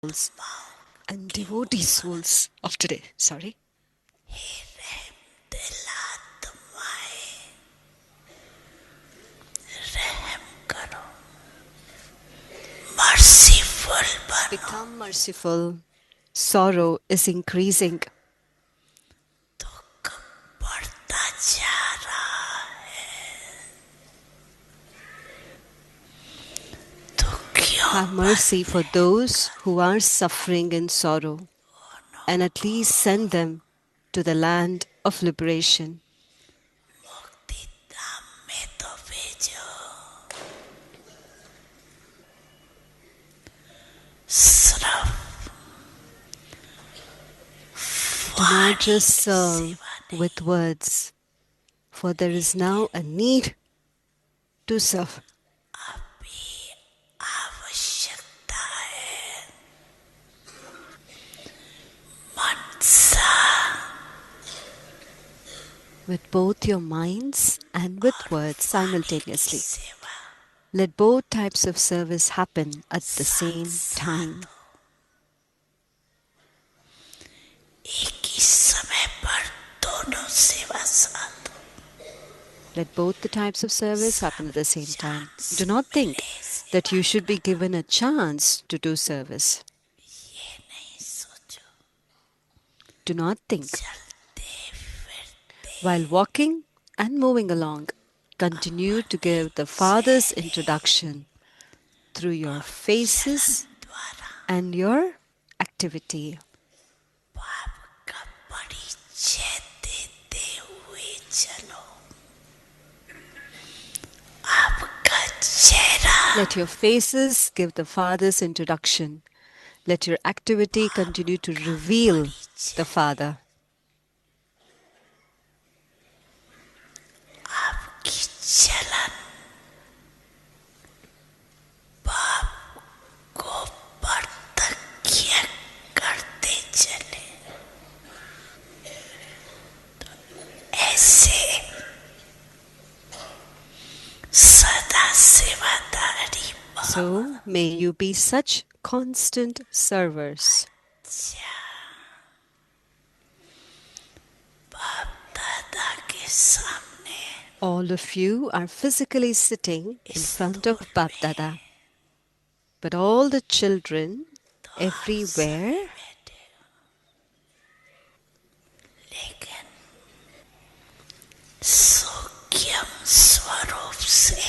souls and devotee souls of today. Sorry. Merciful bano. Become merciful. Sorrow is increasing. दुख बढ़ता जा रहा है. दुखियों Have mercy for those who are suffering in sorrow, and at least send them to the land of liberation. मुक्ति धाम में तो भेजो. सिर्फ Do not वाणी just की serve सेवा नहीं. with words, for there is now a need to serve. अभी आवश्यकता है. मनसा With both your minds and with और words वाणी की simultaneously. सेवा Let both types of service happen at the साथ same साथ time. हो. एक ही समय पर दोनों सेवा साथ हो. Let both the types of service happen at the same time. Chance Do not think मिले that you सेवा should be करना. given a chance to do service. ये नहीं सोचो. Do not think. चलते फिरते While walking and moving along, continue to अपने give the Father's चेहरे introduction through your और faces चलन द्वारा and your activity. पाप का परिचय देते हुए चलो. आपका चेहरा Let your faces give the Father's introduction. Let your activity continue to का reveal the परिचय Father. आपकी चलन पाप को प्रत्यक्ष करते चले. ऐसे सदा सेवादारी So may you be such constant servers. बाप दादा के सामने All of you are physically sitting in front of Bap Dada, but all the children her everywhere समय बैठे हो. लेकिन सूक्ष्म स्वरूप से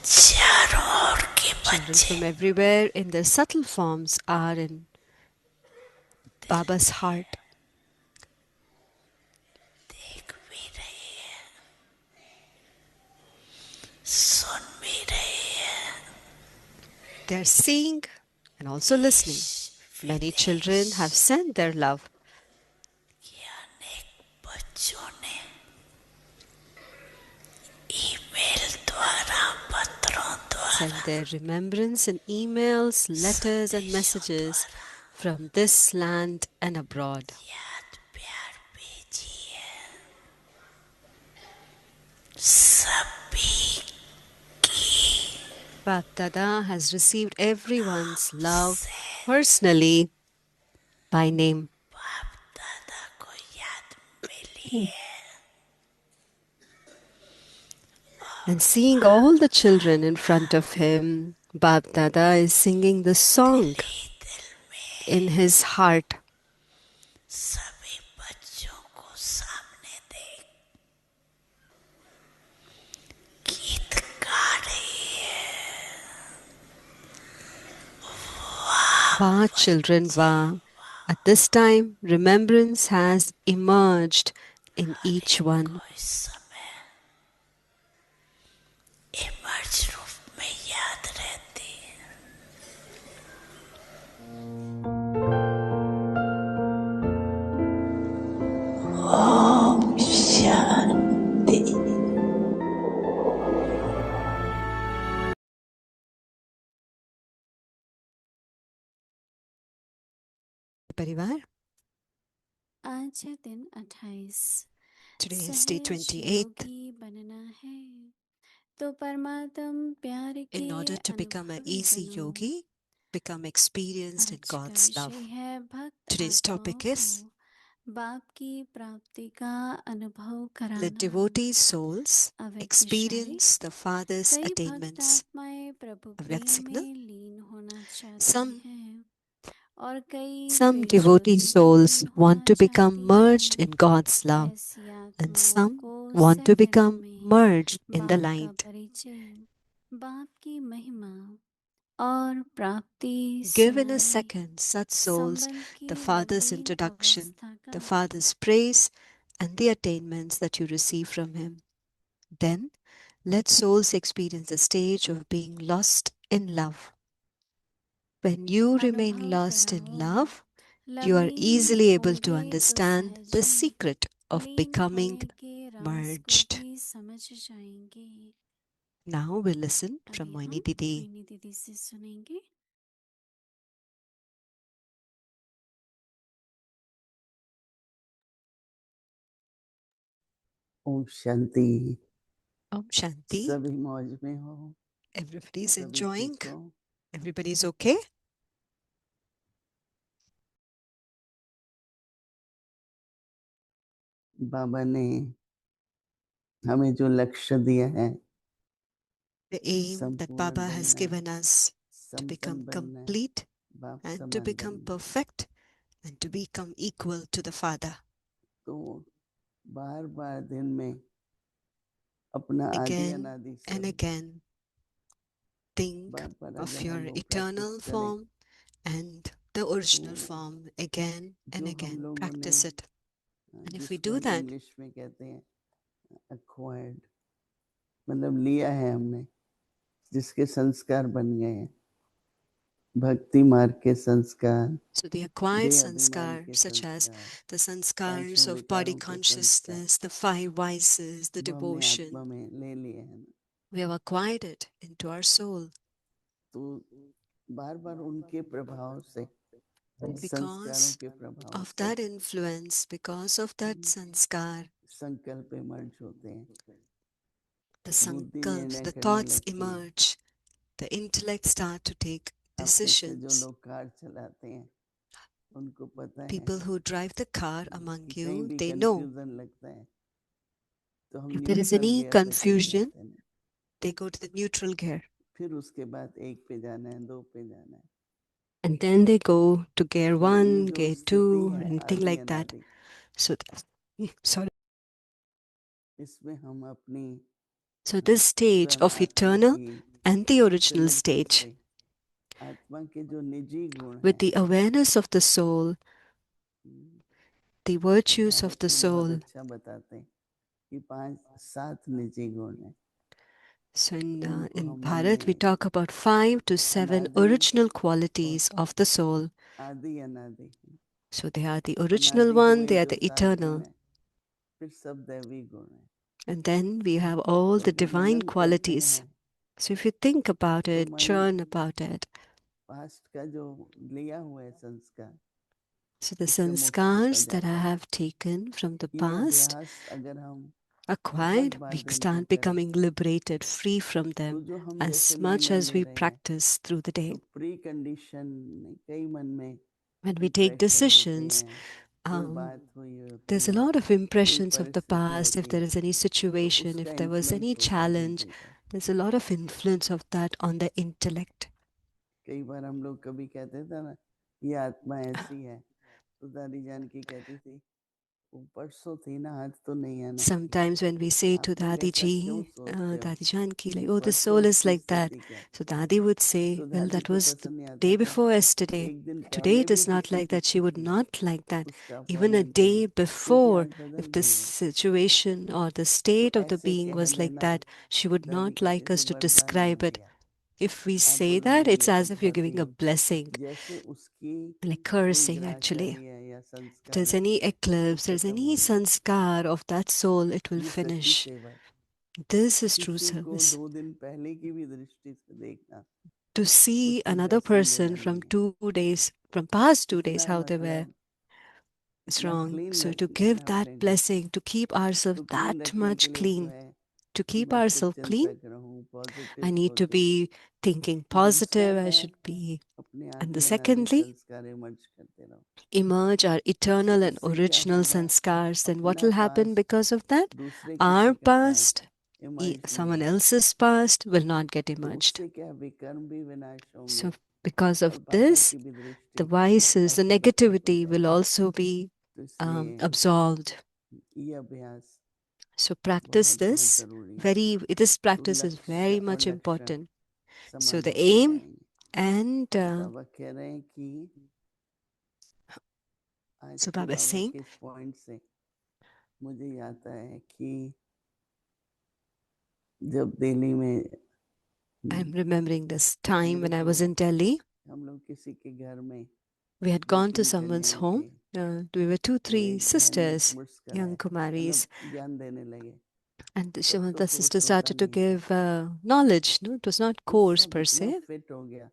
चारों ओर के children बच्चे from everywhere in their subtle forms are in Baba's heart. देख भी रहे हैं, सुन भी रहे हैं. They are seeing and also listening. Many children have sent their love. कि अनेक बच्चों ने ईमेल द्वारा पत्रों द्वारा Send their remembrance in emails, letters, and messages from this land and abroad. याद प्यार भेजी है. सभी की Bap Dada has received everyone's love से personally by name. बाप दादा को याद मिली है. And seeing all the children in front of him, Bap Dada is singing the song दिल में in his heart. सभी बच्चों को सामने देख गीत गा रही है. Wah, children, wah. At this time, remembrance has emerged in each one. कोई समय इमर्ज रूप में याद रहती है. ओम शांति. Parivar, आज है दिन 28. today is day सहज 28th. योगी बनना है तो परमात्म प्यार के In order to become an अनुभवी easy बनो. yogi, become experienced in आज का God's love. विषय है भक्त Today's आत्माओं topic is को बाप की प्राप्ति का अनुभव let कराना। devotees' souls अव्यक्त इशारे। experience the Father's कई भक्त attainments. आत्माएं प्रभु अव्यक्त प्रेम signal. में लीन होना चाहती Some हैं और कई Some प्रेषित devotee में souls लीन want होना to become चाहती merged हैं। in God's love, ऐसी and आत्माओं some को want to सहने become में merged in the बाप का light. परिचय, बाप की महिमा और प्राप्ति Give in a सुनाने, second such souls संबंध the की Father's रंगीन introduction, अवस्था the का Father's praise, and the attainments that you receive from Him. Then let souls experience the stage of being lost in love. When you remain अनुभव lost in कराओ। love, you are Lovleen easily able to होंगे तो understand सहज the he secret of lean becoming होने के राज को merged. भी समझ जाएंगे। Now we'll listen अभी from हम Moini Didi. मोहिनी दीदी से सुनेंगे। ओम शांति। Om Shanti. सभी मौज में हो, Everybody's सभी enjoying. ठीक हो। Everybody's okay. बाबा ने हमें जो लक्ष्य दिया है, The aim that संपूर्ण Baba has बनना है, given us to become संपन्न बनना है, complete बाप and to समान become बनना है। perfect and to become equal to the Father. तो बार बार दिन में अपना आदि Again अनादि and स्वरूप again, think bar bar of अगर your हम लोग eternal प्रैक्टिस करें form and the original तो form again and जो हम again. लोगों ने Practice it. And if we जिसको do हम that, इंग्लिश में कहते हैं acquired, मतलब लिया है हमने, जिसके संस्कार बन गए हैं, भक्ति मार्ग के संस्कार, so the acquired देह अभिमान sanskar, के such as संस्कार, the sanskars पांचों of body विकारों के संस्कार, consciousness, the five vices, the वो हमने आत्मा devotion, में ले लिए हैं ना। we have acquired it into our soul. तो बार बार उनके प्रभाव से, संस्कारों Because के प्रभाव of से that influence, because of that sanskar, संकल्प मर्ज होते हैं, the बुद्धि sankalp, निर्णय the करने thoughts लगती है। emerge, the intellect start to take आप में से जो decisions. लोग कार चलाते हैं उनको पता है People who drive the car among कि कहीं you, भी they know कंफ्यूजन लगता है तो हम if there is neutral any gear पे चले confusion, जाते हैं, they go to the neutral gear. फिर उसके बाद 1 पे जाना है, 2 पे जाना है। And then they go to gear तो ये 1, जो gear स्थिति 2, है anything आदि like that. अनादि, So, sorry. इसमें हम अपनी So this stage स्व of आत्मा eternal की and the original intellect stage, से आत्मा के जो निजी गुण with हैं, the awareness of the soul, the virtues of Bharat the में बहुत soul. अच्छा बताते हैं कि 5-7 निजी गुण हैं। So उनको in हम Bharat, we अपने talk about 5 to 7 अनादि original और qualities of the soul. आदि अनादि। So they are the original अनादि one, हुए they are जो the 7 गुण eternal. हैं, फिर सब दैवी गुण हैं। And then we have all तो the अगर divine मनन करते qualities. हैं So if you think about तो it, मन churn about it. पास्ट का जो लिया हुआ है संस्कार, So the उससे मुक्त होता sanskars that I जाता है। have taken from the ये past, अभ्यास अगर हम acquired, बहुत बार we दिन को start करें becoming liberated, free from तो them, जो हम as जैसे much निर्णय as ले we रहे हैं practice through the day. तो प्री कंडीशन कई मन में When कोई we take प्रेशर होते decisions, हैं, कोई um, बात हुई होती there's a है, lot of कोई impressions of the परिस्थिति past. If होती there है, is any तो situation, उसका if there was any influence होता है challenge, बुद्धि का। there's a lot of influence of that on the intellect. कई बार हम लोग कभी कहते थे ना, ये आत्मा ऐसी है, तो दादी जान की कहती थी, वो परसों थी ना, आज तो नहीं है ना। Sometimes when we say to आप लोग Dadi ऐसा क्यों ji, सोचते हो Dadi Janki, like, कि oh, the परसों soul is की like that. स्थिति क्या? So Dadi would say, तो well, दादी that को was the पसंद नहीं आता day था। before yesterday. एक दिन Today पहले it भी is not like स्थिति that. She would थी, not like that. उसका Even a वर्णन करें, day क्योंकि before, आज बदल if the गई है। situation or the तो state of the ऐसे being कह was like देना, that, she would दादी not कहती like थी us to वरदान दे describe it. दिया। If we आप say that, बोलोगे it's ये तो as if you're बहुत giving a ही blessing, जैसे उसकी like कोई cursing actually. ग्राचार्य या If संस्कार there's है, any वो eclipse, there's खत्म any हो जाए। sanskar of that soul, it will ये सच्ची finish. सेवा है। This is true किसी को service. 2 दिन पहले की भी दृष्टि से देखना, To see उसको another दर्शन person देना from नहीं है। 2 days, from past 2 days, इतना how they were, मतलब is इतना wrong. क्लीन So to रखना है give ना that अपने को। blessing, to keep ourselves तो क्लीन that रखने के much लिए जो clean, है to keep मैं ourselves शुभ clean. चिंतक रहूं, पॉजिटिव I need to सोचूं। be thinking दूसरा positive. I है should be. अपने And the आदि अनादि secondly, संस्कार इमर्ज करते रहो। emerge our eternal and इससे क्या original होगा? sanskars. Then what अपना will happen past because of that? दूसरे Our किसी का past, पास्ट इमर्ज नहीं someone होगा। else's past will not get तो emerged. उससे क्या विकर्म भी विनाश होंगे So because और of बाबा this, की भी the दृष्टि vices, the ऐसे बच्चों पर negativity will जाएगी। also be तो इसलिए absolved. ये अभ्यास So practice बहुत बहुत this. जरूरी है। This तो practice is लक्ष्य very और much लक्षण important. So समान the होते aim जाएंगे। and तो बाबा कह रहे हैं कि आज so के Baba is बाबा saying, के इस पॉइंट से मुझे आता है कि जब दिल्ली में I'm remembering this time when मेरे I को was in Delhi. हम लोग किसी के घर में We had 2 gone to 3 someone's कन्याएं home. थे। We were 2, वो 3 एक बहन ने sisters, कोर्स young कराया, Kumaris, मतलब ज्ञान देने लगे। and तब तो the कोर्स sister होता started to नहीं था। give knowledge. No, it was not तो course सब per इतना se, फिट हो गया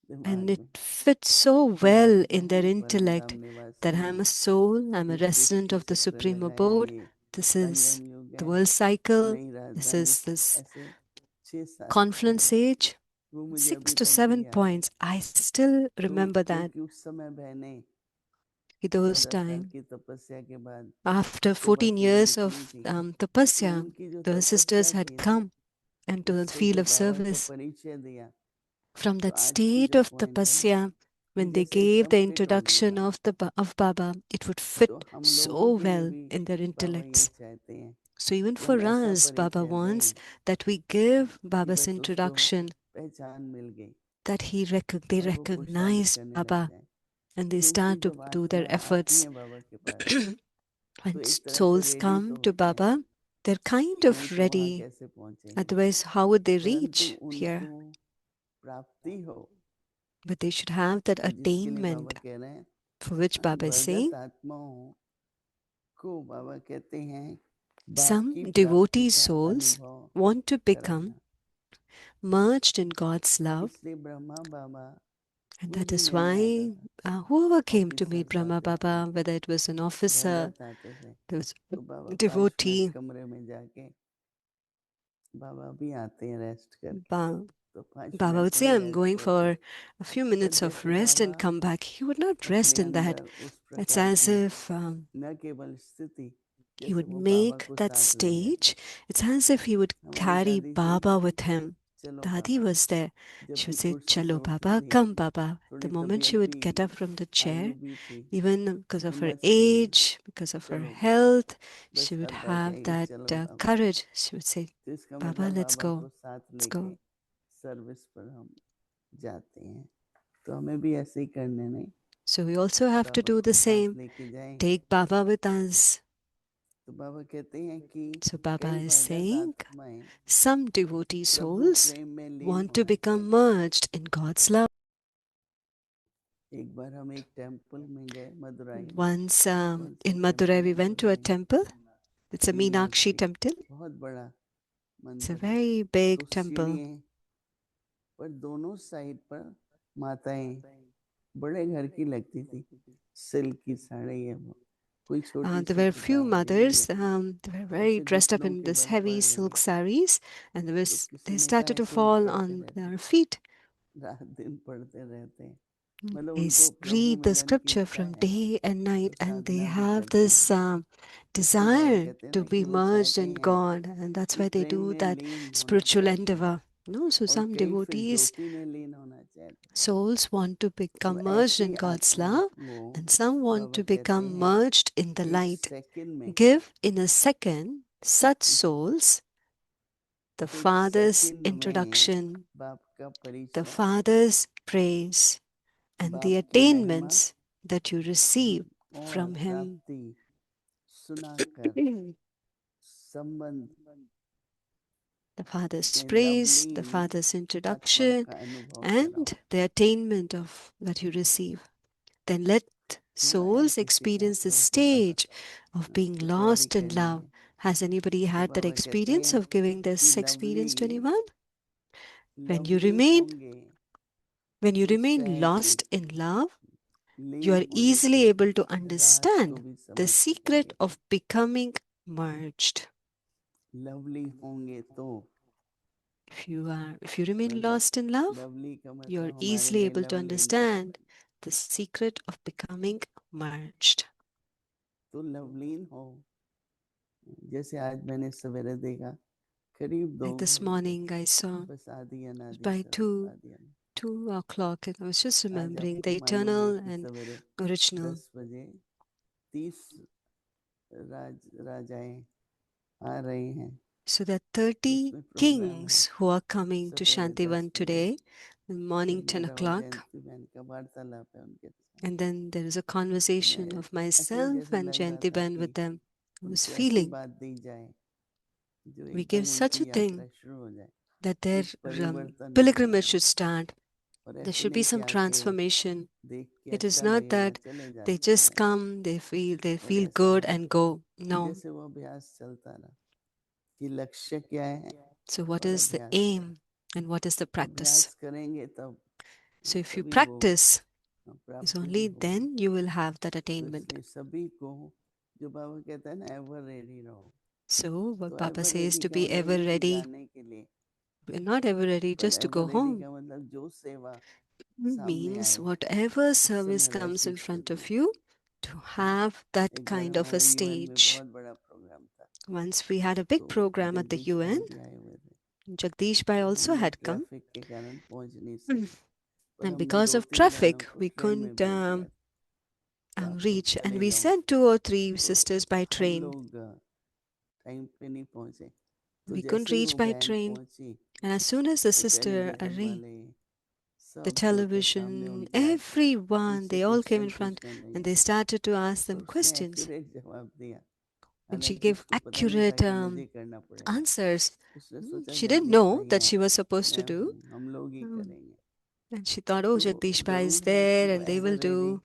and दिमाग it में fits so कि well in आत्मा their हूँ intellect परमधाम निवासी that I'm हूँ। a soul, I'm a ये resident सृष्टि of the चक्र Supreme लगाया, Abode. ये This is संगम युग the है, world cycle. नई This राजधानी, is this ऐसे 6-7 confluence age. वो मुझे 6 अभी to तक 7 भी याद है। points. I still तो remember that क्योंकि उस समय बहनें those 14 साल time. की तपस्या के बाद After सेवा 14 के लिए years निकली of थी, तो tapasya, उनकी जो the sisters तपस्या had थी ना, come into the उससे field जो of बाबा का service. परिचय दिया, From तो that आज की state जो of पॉइंट है ना, tapasya, ये when they जैसे gave एकदम the फिट हो introduction गया। of of Baba, it would fit तो हम लोगों so के लिए well भी in their बाबा ये intellects. चाहते हैं So even कि for हम ऐसा us, Baba परिचय wants दें that we give कि Baba's बस उसको introduction, पहचान मिल गई that they और वो पुरुषार्थ recognize करने लग Baba जाए। and they क्योंकि start to जब do their आत्माएं आती efforts. हैं बाबा के पास, तो When एक तरह से souls रेडी come तो to होते हैं, Baba, they're kind नहीं of तो वहाँ ready. कैसे पहुंचेंगे। Otherwise, how would they परंतु reach उनको here? प्राप्ति हो, But they should have that जिसके लिए बाबा attainment कह रहे हैं, for which Baba is Bhagat saying. आत्माओं को बाबा कहते हैं बाप Some की प्राप्ति devotee का souls अनुभव want to become कराना। merged in God's love, इसलिए ब्रह्मा बाबा and कोई that भी is लेने आता why था, whoever came to meet officers Brahma आते थे, Baba, whether it was an officer, भगत आते थे, there was तो बाबा a 5 मिनट devotee, कमरे में जाके बाबा भी आते हैं रेस्ट करके, Ba- तो 5 Baba मिनट would say, थोड़ी I'm रेस्ट going होती। for a few पर minutes of जैसे rest Baba and come back. He would not rest अपने in that. अंदर उस It's प्रकार as की if न केवल स्थिति, he जैसे would वो बाबा make को that साथ ले गए। stage. It's as if he would हमारी carry दादी जी, Baba with him. चलो Dadi बाबा, was there. जब She भी would say, कुर्सी से Chalo उठती Baba, थी, come Baba. The थोड़ी moment she तबीयत would भी, get up from the chair, आयु भी थी, even because of her हिम्मत भी है, age, because of her चलो बाबा, health, बस she would अब्बा have कहेंगे that चलो बाबा। courage. She would say, तो इसका Baba, मतलब let's बाबा go. को साथ Let's लेके go. सर्विस पर हम जाते हैं। तो हमें भी ऐसे ही करने नहीं, So we also have to Baba do को the साथ same. लेके जाएं। Take Baba with us. तो बाबा कहते हैं कि So Baba कई is भगत saying, आत्माएं some devotee प्रभु souls प्रेम में लीन want to होना become चाहते हैं। merged in God's love. एक बार हम एक टेम्पल में गए मदुराई में, Once कौन सा in Madurai, we temple went to a Madurai, temple. It's a Meenakshi Meenakshi, temple. बहुत बड़ा It's a मंदिर है। very तो big temple. सीढ़ियाँ पर दोनों साइड पर माताएं बड़े घर की लगती थी, सिल्क की साड़ी है वो, कोई छोटी There सी were few किताब ले ली mothers. है, They were very ऐसे dressed up घुटनों in के this बल heavy पढ़ silk रही। saris, and तो किसी they ने कहा started to ऐसे ही fall पढ़ते on रहते their हैं, feet. रात दिन पढ़ते रहते हैं, मतलब They उनको प्रभु read the मिलन की scripture इच्छा from है, day and तो night, and they साधना भी have करते this हैं। इसलिए बाबा desire कहते हैं to ना कि be वो merged चाहते in हैं God, and that's कि why they प्रेम do में that लीन होना spiritual चाहते हैं, endeavor. No, so और some कई फिर devotees, ज्योति में लीन होना चाहते हैं। souls want to तो become merged in ऐसी God's आत्माओं love, को and some want Baba to कहते become हैं merged in the एक light. सेकंड में, Give in a second such souls the एक Father's सेकंड में introduction, बाप का the परिचय, Father's praise, and the बाप की महिमा attainments that you receive और from Him. प्राप्ति सुनाकर संबंध The Father's में praise, the लवलीन Father's आत्माओं introduction, का अनुभव and कराओ। the attainment of that you receive. Then let हुआ है souls किसी का experience the प्रभु के पास, stage of being तो तैयारी lost in करनी love. है। Has anybody तो had that बाबा कहते experience हैं of giving कि this experience to lovely anyone? When you lovely remain होंगे तो सहज lost in love, you lean are होने easily के able to राज को understand भी the समझ secret सकेंगे। of becoming merged. लवली होंगे तो If you remain मतलब lost in love, लवली का मतलब you're हमारे easily लिए able to Lovleen understand the secret of becoming merged. तो लवलीन हो, जैसे आज मैंने सवेरे देखा करीब 2 Like this घंटे morning, I saw बस आदि अनादि by सदगुरु 2 आदि अनादि। o'clock, and I was just आज remembering आपको the मालूम है eternal कि and सवेरे original. 10 बजे 30 राजाएं आ रही हैं, So there are तो 30 उसमें प्रोग्राम है kings who are coming to सवेरे 10 Shantivan बजे। today, in तो morning 10 मेरा और o'clock. जयंती बहन का वार्तालाप है उनके साथ। And then there is a तो conversation मैं of ऐसे ही myself जैसे and लग रहा Jayanti था Ben कि with them. I was उनको ऐसी feeling बात दी जाए जो we एकदम give such उनकी a thing यात्रा शुरू हो जाए, that their कुछ परिवर्तन हो pilgrimage जाए। should start. और There ऐसे should be नहीं कि some आके transformation. देख के It is अच्छा not लगेगा that चले they जाते just हैं, come, they और feel ऐसा good and go. No. जैसे वो अभ्यास चलता रहा कि लक्ष्य क्या है So what और is the अभ्यास क्या है। aim and what is the practice? अभ्यास करेंगे तब So if you तभी वो practice, it's प्राप्ति भी only होगी। then you will have that तो attainment. इसलिए सभी को जो बाबा कहता है ना एवर रेडी रहो, So what तो Baba ever says ready to का be मतलब ever नहीं कि ready. जाने के लिए, We're not ever ready पर just to ever go ready home. का मतलब जो सेवा सामने Means आए whatever उस service समय comes वैसी in front स्थिति of में। you, to have that एक बार kind of a हमारे यूएन में stage. बहुत बड़ा प्रोग्राम था, Once we had a big तो program at the जगदीश भाई UN, भी आए हुए थे, Jagdish Bhai तो also हम लोग had come. ट्रैफिक के कारण पहुंच नहीं सके, पर And हमने because of 2-3 बहनों traffic, को we ट्रेन में couldn't भेज दिया, तो आप लोग reach. And चले we जाओ। sent 2 or 3 तो sisters by हम train. लोग टाइम पे नहीं पहुंचे, तो We couldn't जैसे ही reach वो by बहन train. पहुंची And as soon as the तो sister टेलीविजन वाले the सब जो थे सामने television, उनके आए, everyone, उनसे they all came question in front पूछने and लगे, they started to ask तो them उसने questions. एक्यूरेट जवाब दिया, And she हालांकि gave उसको पता नहीं था accurate कि मुझे करना पड़ेगा। answers. उसने सोचा She didn't जगदीश know भाई that हैं, she was supposed to मैं do. हूँ, हम लोग ही करेंगे। And she thought, oh, तो Jagdish Bhai is जरूर है कि there वो and they ever will ready do.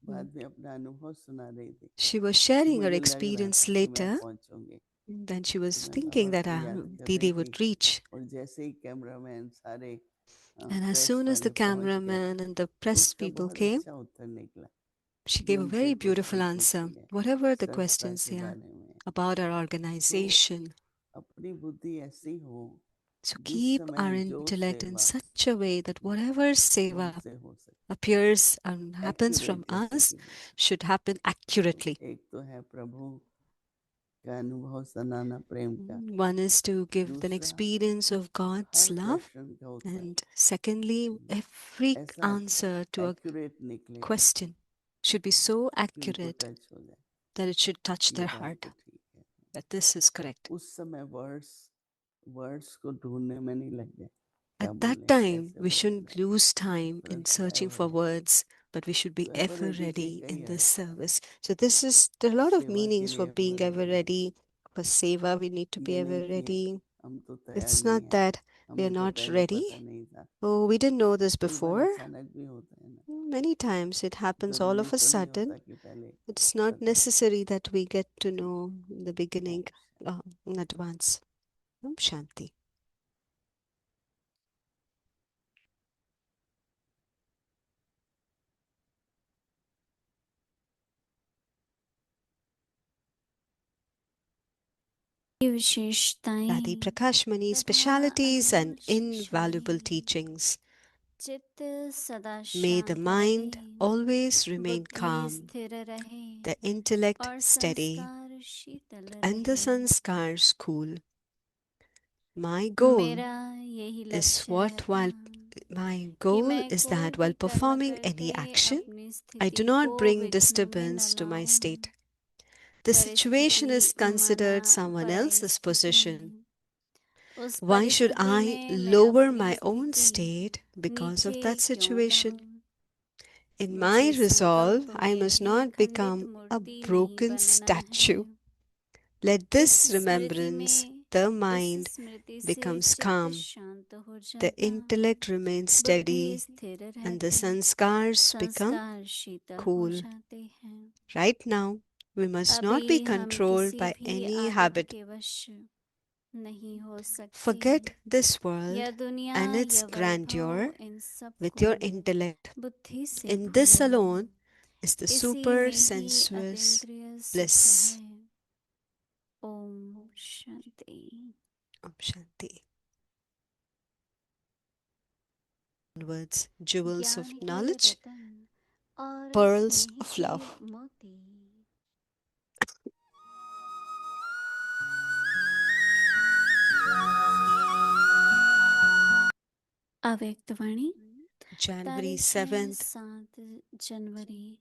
बाद में अपना अनुभव सुना रही थी She was कि sharing her मुझे लग रहा experience था कि मैं later. पहुंचूंगी, Then she तो was मैं thinking बाबा that को याद कर रही Didi थी। would reach. और जैसे ही कैमरामैन सारे And as press soon as the वाले पहुंच गए, cameraman and the press उसका people बहुत came, अच्छा उत्तर निकला she जो gave a उनसे very क्वेश्चन beautiful answer. पूछे गए Whatever the संस्था questions के they are बारे में। about our तो organization. अपनी बुद्धि ऐसी हो So जिस keep समय our जो intellect in सेवा such a way that whatever seva हमसे हो सके, appears and happens from accurate जैसे us कि हो सके। should happen accurately. एक तो है प्रभु का अनुभव सनाना प्रेम का, One is to give an दूसरा experience of God's her love, प्रश्न का उत्तर and secondly, every ऐसा answer to a एक्यूरेट निकले question should be so कि उनको accurate टच हो जाए, that it should touch ये their बात heart, तो ठीक है। that this is correct. उस समय वर्ड्स को ढूंढने में नहीं लग गए, क्या At that बोले time, कैसे we बोले, shouldn't lose time in परंतु searching ever for ready. words, but we should be तो एवर ever रेडी के ready कई in this अर्थ हैं, service. So there are a lot of सेवा के meanings for लिए being ever ever ready. ready. For seva, we need to be ये ever नहीं कि ready. हम तो तैयार It's नहीं not है, that we are हमें तो not पहले ready. पता नहीं था। Oh, we didn't know this कई बार before. अचानक भी होता है ना, Many times it happens all जरूरी of a तो नहीं sudden. होता कि पहले It's not पता हो। necessary that we get to know in the beginning, Om in advance. Om Shanti. Radhi विशेषताएं Prakash Mani's तथा specialities and अनमोल invaluable शिक्षाएं teachings. चित्त सदा May the शांत mind रहे, always remain बुद्धि calm, स्थिर रहे the intellect और steady, संस्कार शीतल and the रहे। sanskars cool. My goal मेरा यही is लक्ष्य what while रहता my कि goal मैं is कोई that भी while कर्म performing any करके action, अपनी I स्थिति do not को bring विघ्न में न disturbance to my लाऊं। state. The situation is परिस्थिति considered माना someone पराई else's स्थिति, position. उस Why should परिस्थिति I में मैं lower अपनी my own स्थिति state because of नीचे that क्यों situation? लाऊं। In my मुझे resolve, संकल्प I में must भी not खंडित become a मूर्ति नहीं broken बनना statue. है। Let इस this स्मृति remembrance, में the इस mind स्मृति से becomes चित्त calm, शांत हो the जाता, intellect remains बुद्धि steady, स्थिर and the रहती, sanskars become संस्कार शीतल हो cool. जाते हैं। Right now, we must not be अभी हम controlled किसी by भी any आदत habit. के वश नहीं हो सकते। Forget this world यह दुनिया and its यह grandeur वैभव इन with सबको your intellect. बुद्धि से In this भरो, alone is the इसी super में ही sensuous अतीन्द्रिय सुख bliss. है। Om Shanti. Om Shanti. Onwards, jewels of ज्ञान के knowledge, रतन और pearls स्नेह of के love. मोती। अव्यक्तवाणी January तारीख है 7th, 7 जनवरी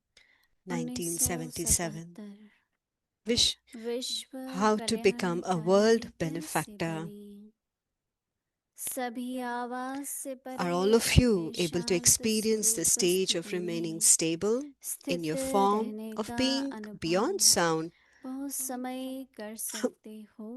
1977. 1977। Wish विश्व how to become a world कल्याणकारी कैसे benefactor. बने। सभी आवाज से Are परे all of you अपने able to शांत experience the स्वरूप stage of स्थिति remaining में stable in स्थित your form रहने of का being beyond अनुभव sound बहुत समय कर सकते हो।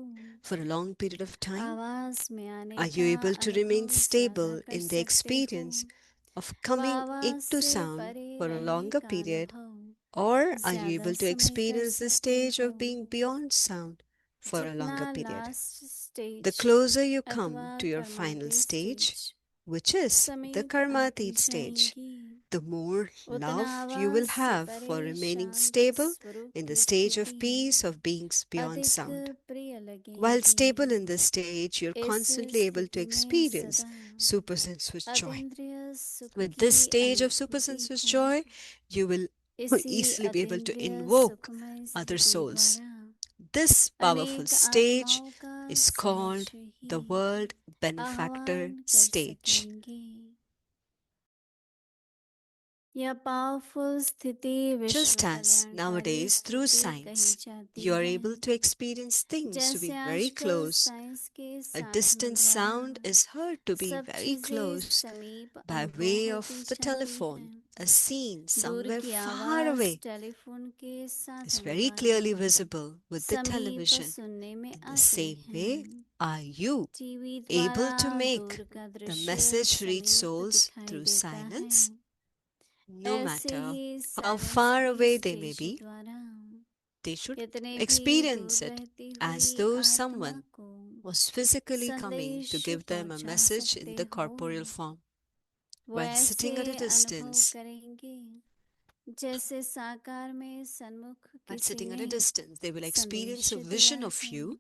for a long period of time? आवाज में आने Are you का able to remain अनुभव stable ज्यादा कर in the सकते experience हो। of coming आवाज into से sound परे for a रहने longer का period? अनुभव Or are you ज्यादा able to समय कर experience the सकते stage हो। of being beyond sound for a जितना longer period? Last The stage closer you अथवा come to your final कर्मातीत stage, stage which is the समीप आती Karmatit stage, जाएंगी, the more उतना love you आवाज will से have परे for remaining शांत stable स्वरूप in the की stage of स्थिति peace of being beyond अधिक sound. प्रिय While stable लगेगी। in this stage, you're इस constantly able to स्थिति में experience सदा supersensuous joy. अतीन्द्रिय सुख With की this stage of अनुभूति supersensuous हो। joy, you will इसी easily be able to अतीन्द्रिय invoke सुखमय other स्थिति souls. द्वारा This powerful अनेक stage आत्माओं का is called सहज the ही World Benefactor आह्वान कर stage. सकेंगे। यह पावरफुल स्थिति विश्व Just as कल्याणकारी nowadays, through स्थिति कही science, जाती you are है। able to experience things to be जैसे very आजकल close. साइंस के A साधनों distant sound द्वारा is heard to be सब very चीजें close समीप by अनुभव way of होती the जाती telephone. हैं। A scene दूर somewhere की far आवाज away टेलीफोन के is साधन very द्वारा clearly visible with the समीप television. सुनने में In the आती same way, हैं। are you टीवी able द्वारा to make दूर का the दृश्य message reach समीप souls दिखाई through देता silence? है। No ऐसे matter he how silence far की away they may stage be, द्वारा they should कितने भी experience दूर it रहती as हुई though आत्मा someone को was physically coming to संदेश give them a पहुंचा message in सकते the हो। corporeal form. वो While ऐसे sitting at a अनुभव distance, करेंगे जैसे साकार में सन्मुख while किसी sitting at ने a distance, they will experience संदेश a दिया vision of है। you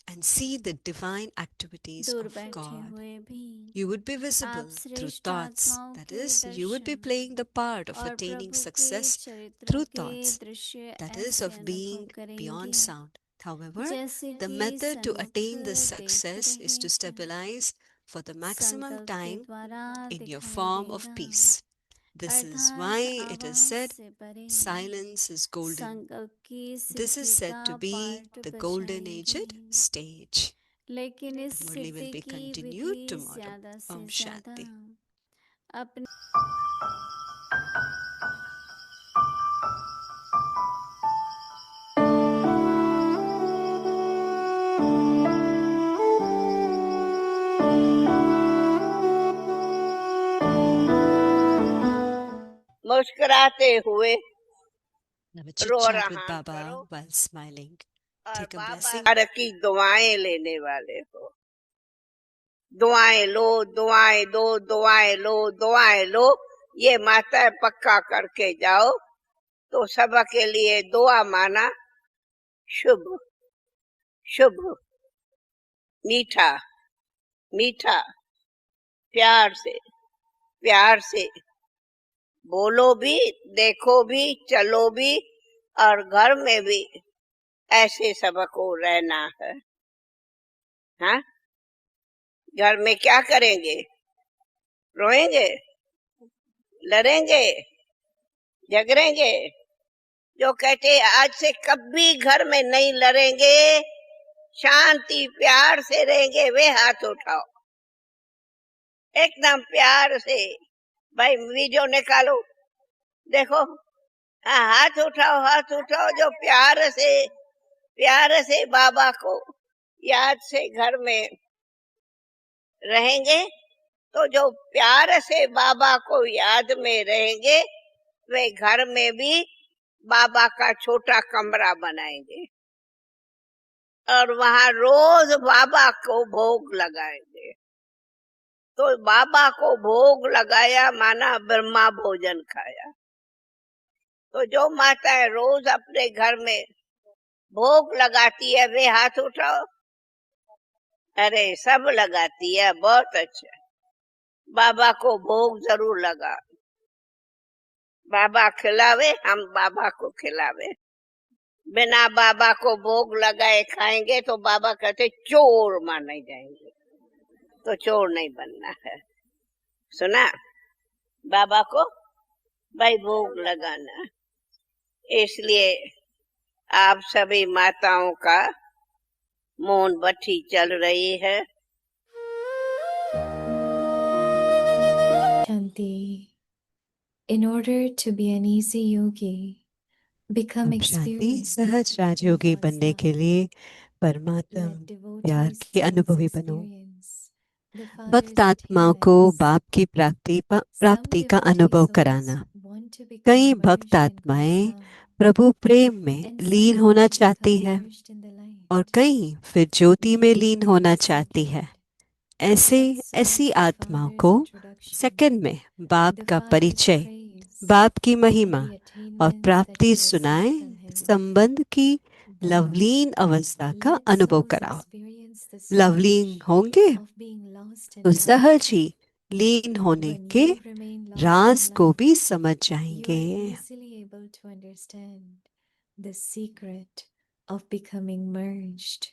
and see the divine activities दूर of बैठे God. हुए भी You would be आप visible through श्रेष्ठ thoughts. आत्माओं That के is, you would be Darshan playing the part of और attaining प्रभु के success चरित्रों through के thoughts. दृश्य That is, ऐसे of अनुभव being करेंगे beyond sound. However, जैसे the कि method to सन्मुख attain this देख success is रहे to हैं। stabilize for the maximum संकल्प के time द्वारा in your दिखाई form of देगा। peace. This is अर्थात why it is आवाज said से परे silence is golden. संकल्प की This is सिद्धि said का to be पाठ the golden aged बजाएंगे। stage. लेकिन इस The Murli will स्थिति be की continued विधि tomorrow. ज्यादा से Om ज्यादा Shanti. अपने मुस्कुराते हुए Have a row chit chat रहा with करो Baba while smiling. और Take a बाबा blessing. हर की दुआएं लेने वाले हो। दुआएं लो, दुआएं दो, दुआएं लो, दुआएं लो, ये माता पक्का करके जाओ तो सबके लिए दुआ माना शुभ शुभ। मीठा मीठा प्यार से बोलो भी, देखो भी, चलो भी और घर में भी ऐसे सबको रहना है। हाँ, घर में क्या करेंगे? रोएंगे, लड़ेंगे, झगड़ेंगे? जो कहते आज से कभी घर में नहीं लड़ेंगे, शांति प्यार से रहेंगे, वे हाथ उठाओ एकदम प्यार से। भाई वीडियो निकालो, देखो। हाँ, हाथ उठाओ जो प्यार से बाबा को याद से घर में रहेंगे। तो जो प्यार से बाबा को याद में रहेंगे, वे घर में भी बाबा का छोटा कमरा बनाएंगे और वहां रोज बाबा को भोग लगाएंगे। तो बाबा को भोग लगाया माना ब्रह्मा भोजन खाया। तो जो माताएं रोज अपने घर में भोग लगाती है वे हाथ उठाओ। अरे सब लगाती है, बहुत अच्छा। बाबा को भोग जरूर लगा। बाबा खिलावे, हम बाबा को खिलावे। बिना बाबा को भोग लगाए खाएंगे तो बाबा कहते चोर माने जाएंगे, तो चोर नहीं बनना है। सुना? बाबा को भाई भोग लगाना। इसलिए आप सभी माताओं का मोमबत्ती चल रही है। Shanti. In order to be an easy yogi, become अब शांति, experienced सहज राजयोगी in God's बनने के love. लिए परमात्म Let प्यार devotees के once अनुभवी बनो। experience the भक्त Father's आत्माओं को attainments. बाप की Some प्राप्ति का devotee अनुभव souls कराना। want to कई become भक्त merged in God's आत्माएं love, प्रभु प्रेम में and लीन some होना want to चाहती become है merged in the light. और कई फिर ज्योति में These लीन are होना the चाहती है। second. ऐसे Let's ऐसी cite the आत्माओं Father's को introduction. सेकंड में बाप The का Father's परिचय, praise बाप की of महिमा the और attainments that प्राप्ति he received सुनाए, from him. संबंध की Then लवलीन अवस्था का let अनुभव souls कराओ। experience the लवलीन stage होंगे of being lost तो in love. सहज ही लीन होने When के you remain lost Raj in को love, भी समझ you जाएंगे। are easily able to understand the secret of becoming merged.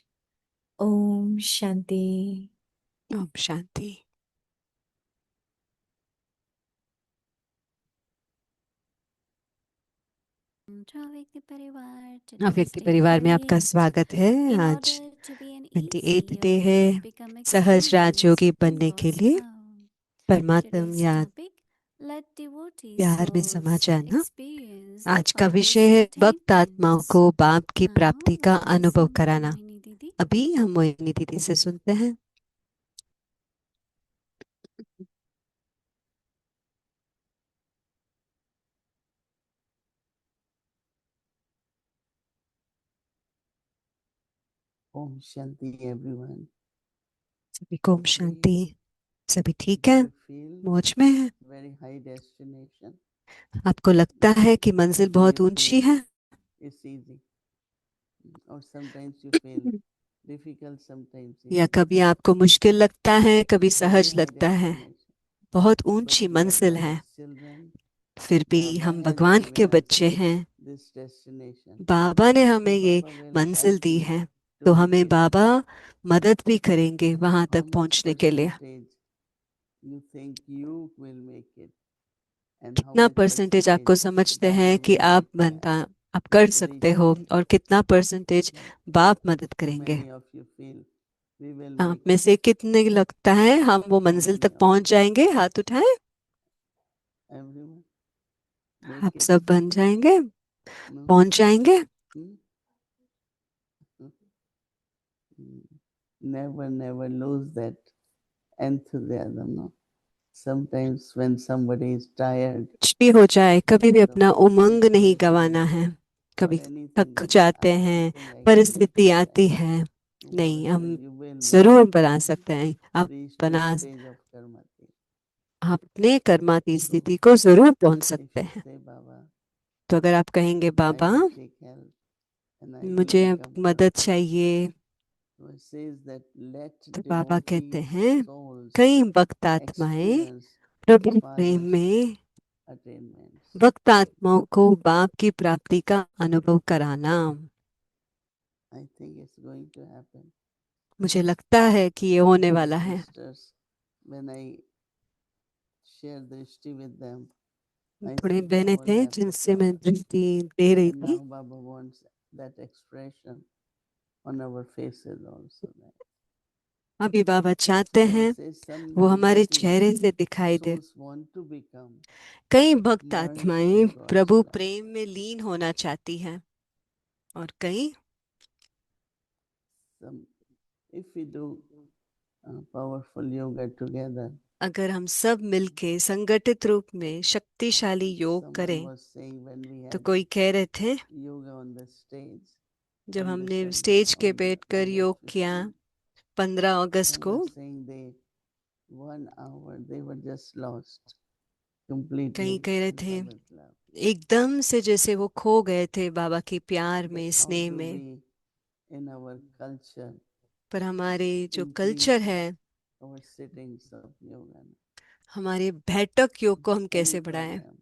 Om Shanti. Om Shanti. व्यक्ति परिवार, व्यक्ति today's day परिवार में आपका 28. स्वागत है। In आज order to be an 28 easy day yogi, है become सहज राजयोगी experienced in बनने के God's लिए। love. परमात्म Today's या topic: let devotees प्यार में समा souls जाना। experience the आज का Father's विषय है भक्त आत्माओं attainments. को बाप की Now प्राप्ति का let's अनुभव listen to कराना। Mohini Didi. अभी हम मोहिनी दीदी से सुनते हैं। ओम शांति एवरीवन। सभी को ओम शांति। सभी ठीक है, मौज में है। Very high destination. आपको लगता है कि मंजिल बहुत ऊंची है इट्स इजी और sometimes you feel difficult sometimes या कभी आपको मुश्किल लगता है, कभी सहज वेरी हाई लगता है। डेस्टिनेशन बहुत बट ऊंची वी आर मंजिल है, बाबा's चिल्ड्रन। फिर भी बाबा हम हैज भगवान के गिवन अस बच्चे हैं। दिस डेस्टिनेशन बाबा ने सो हमें ये बाबा विल मंजिल हेल्प दी यू है, टू तो रीच हमें इट। बाबा मदद भी करेंगे वहां हाउ तक मच पहुंचने के लिए। Percentage you think you will make it and how कितना much परसेंटेज percentage आपको समझते Baba हैं कि will आप require आप कर to सकते reach हो it. और कितना परसेंटेज बाप मदद How करेंगे। many of you feel we will आप make में it? से कितने लगता है हम वो How मंजिल many तक of पहुंच जाएंगे? हाथ उठाएं। everyone आप make it? सब बन जाएंगे, No? पहुंच जाएंगे। Hmm? Never lose that enthusiasm. No? Sometimes when somebody is tired कुछ भी हो जाए, कभी भी so अपना उमंग नहीं गंवाना है। or कभी anything, थक जाते हैं, anything like that, परिस्थिति आती है, Baba नहीं हम says you will make जरूर it. बना सकते हैं। आप Reach to बना stage of karmati. अपने कर्माती स्थिति को जरूर पहुंच If सकते you हैं। say Baba, तो अगर आप कहेंगे I Baba will take help and I will मुझे become मदद perfect. चाहिए, So it says that let तो बाबा कहते devotees हैं souls कई भक्त आत्माएं experience प्रभु प्रेम Father's में attainments. भक्त आत्माओं को बाप की प्राप्ति का अनुभव कराना। I think it's going to happen. मुझे लगता है कि ये होने वाला है। Sisters, when I share drishti with them, I थोड़े see बहनें how थे happy जिनसे they मैं are. दृष्टि दे रही And थी, now Baba wants that expression on our faces also. That अभी बाबा चाहते Baba हैं says some वो हमारे devotees चेहरे से दिखाई दे। souls want to become कई भक्त merged आत्माएं in God's प्रभु love. प्रेम में लीन होना चाहती हैं और कई Some, if we do powerful yoga together, अगर हम सब मिलके संगठित रूप में शक्तिशाली योग someone करें। was saying when we तो had कोई कह रहे थे yoga on the stage जब on the हमने 7th स्टेज के on बैठकर योग August किया 15th, 15 अगस्त some को, were saying they 1 hour they were just lost completely कहीं कह रहे in थे Baba's love. एकदम से जैसे वो खो गए थे बाबा के प्यार But में, how स्नेह do में। we in our culture, पर हमारे जो increase कल्चर है, our sittings of yoga. हमारे बैठक योग को हम Any कैसे बढ़ाएं? program,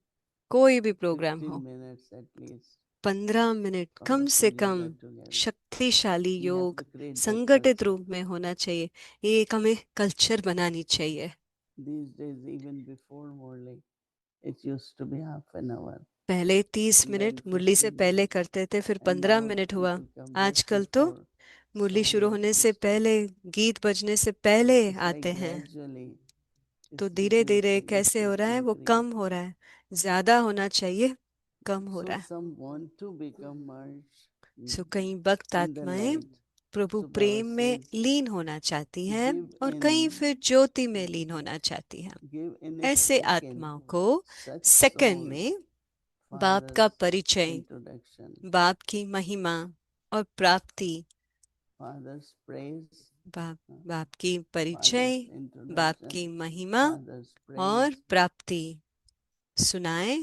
कोई भी प्रोग्राम 15 हो, minutes at least, 15 मिनट कम से powerful कम yoga together. शक्तिशाली We have योग to create that संगठित culture. रूप में होना चाहिए। ये एक हमें कल्चर बनानी चाहिए। These days, even before Murli, it used to be half an hour. पहले 30 and मिनट then मुरली से 15 पहले minutes. करते थे, फिर And 15 now मिनट हुआ। people come just आजकल तो before मुरली song शुरू gets होने से started. पहले, गीत बजने से पहले It's like आते हैं। gradually तो it's धीरे धीरे reducing, कैसे it's हो रहा है? वो increasing. कम हो रहा है। ज्यादा होना चाहिए, कम हो So रहा है। some want to become merged सो कई भक्त in the आत्माएं light. प्रभु So Baba प्रेम में says, लीन होना चाहती हैं, give और कई in, फिर ज्योति में लीन होना चाहती हैं। give in a ऐसे second आत्माओं को such सेकंड souls में बाप का Father's परिचय, introduction, बाप की महिमा और प्राप्ति, Father's praise, बाप बाप की Father's परिचय, बाप introduction, की महिमा Father's और praise, प्राप्ति सुनाए।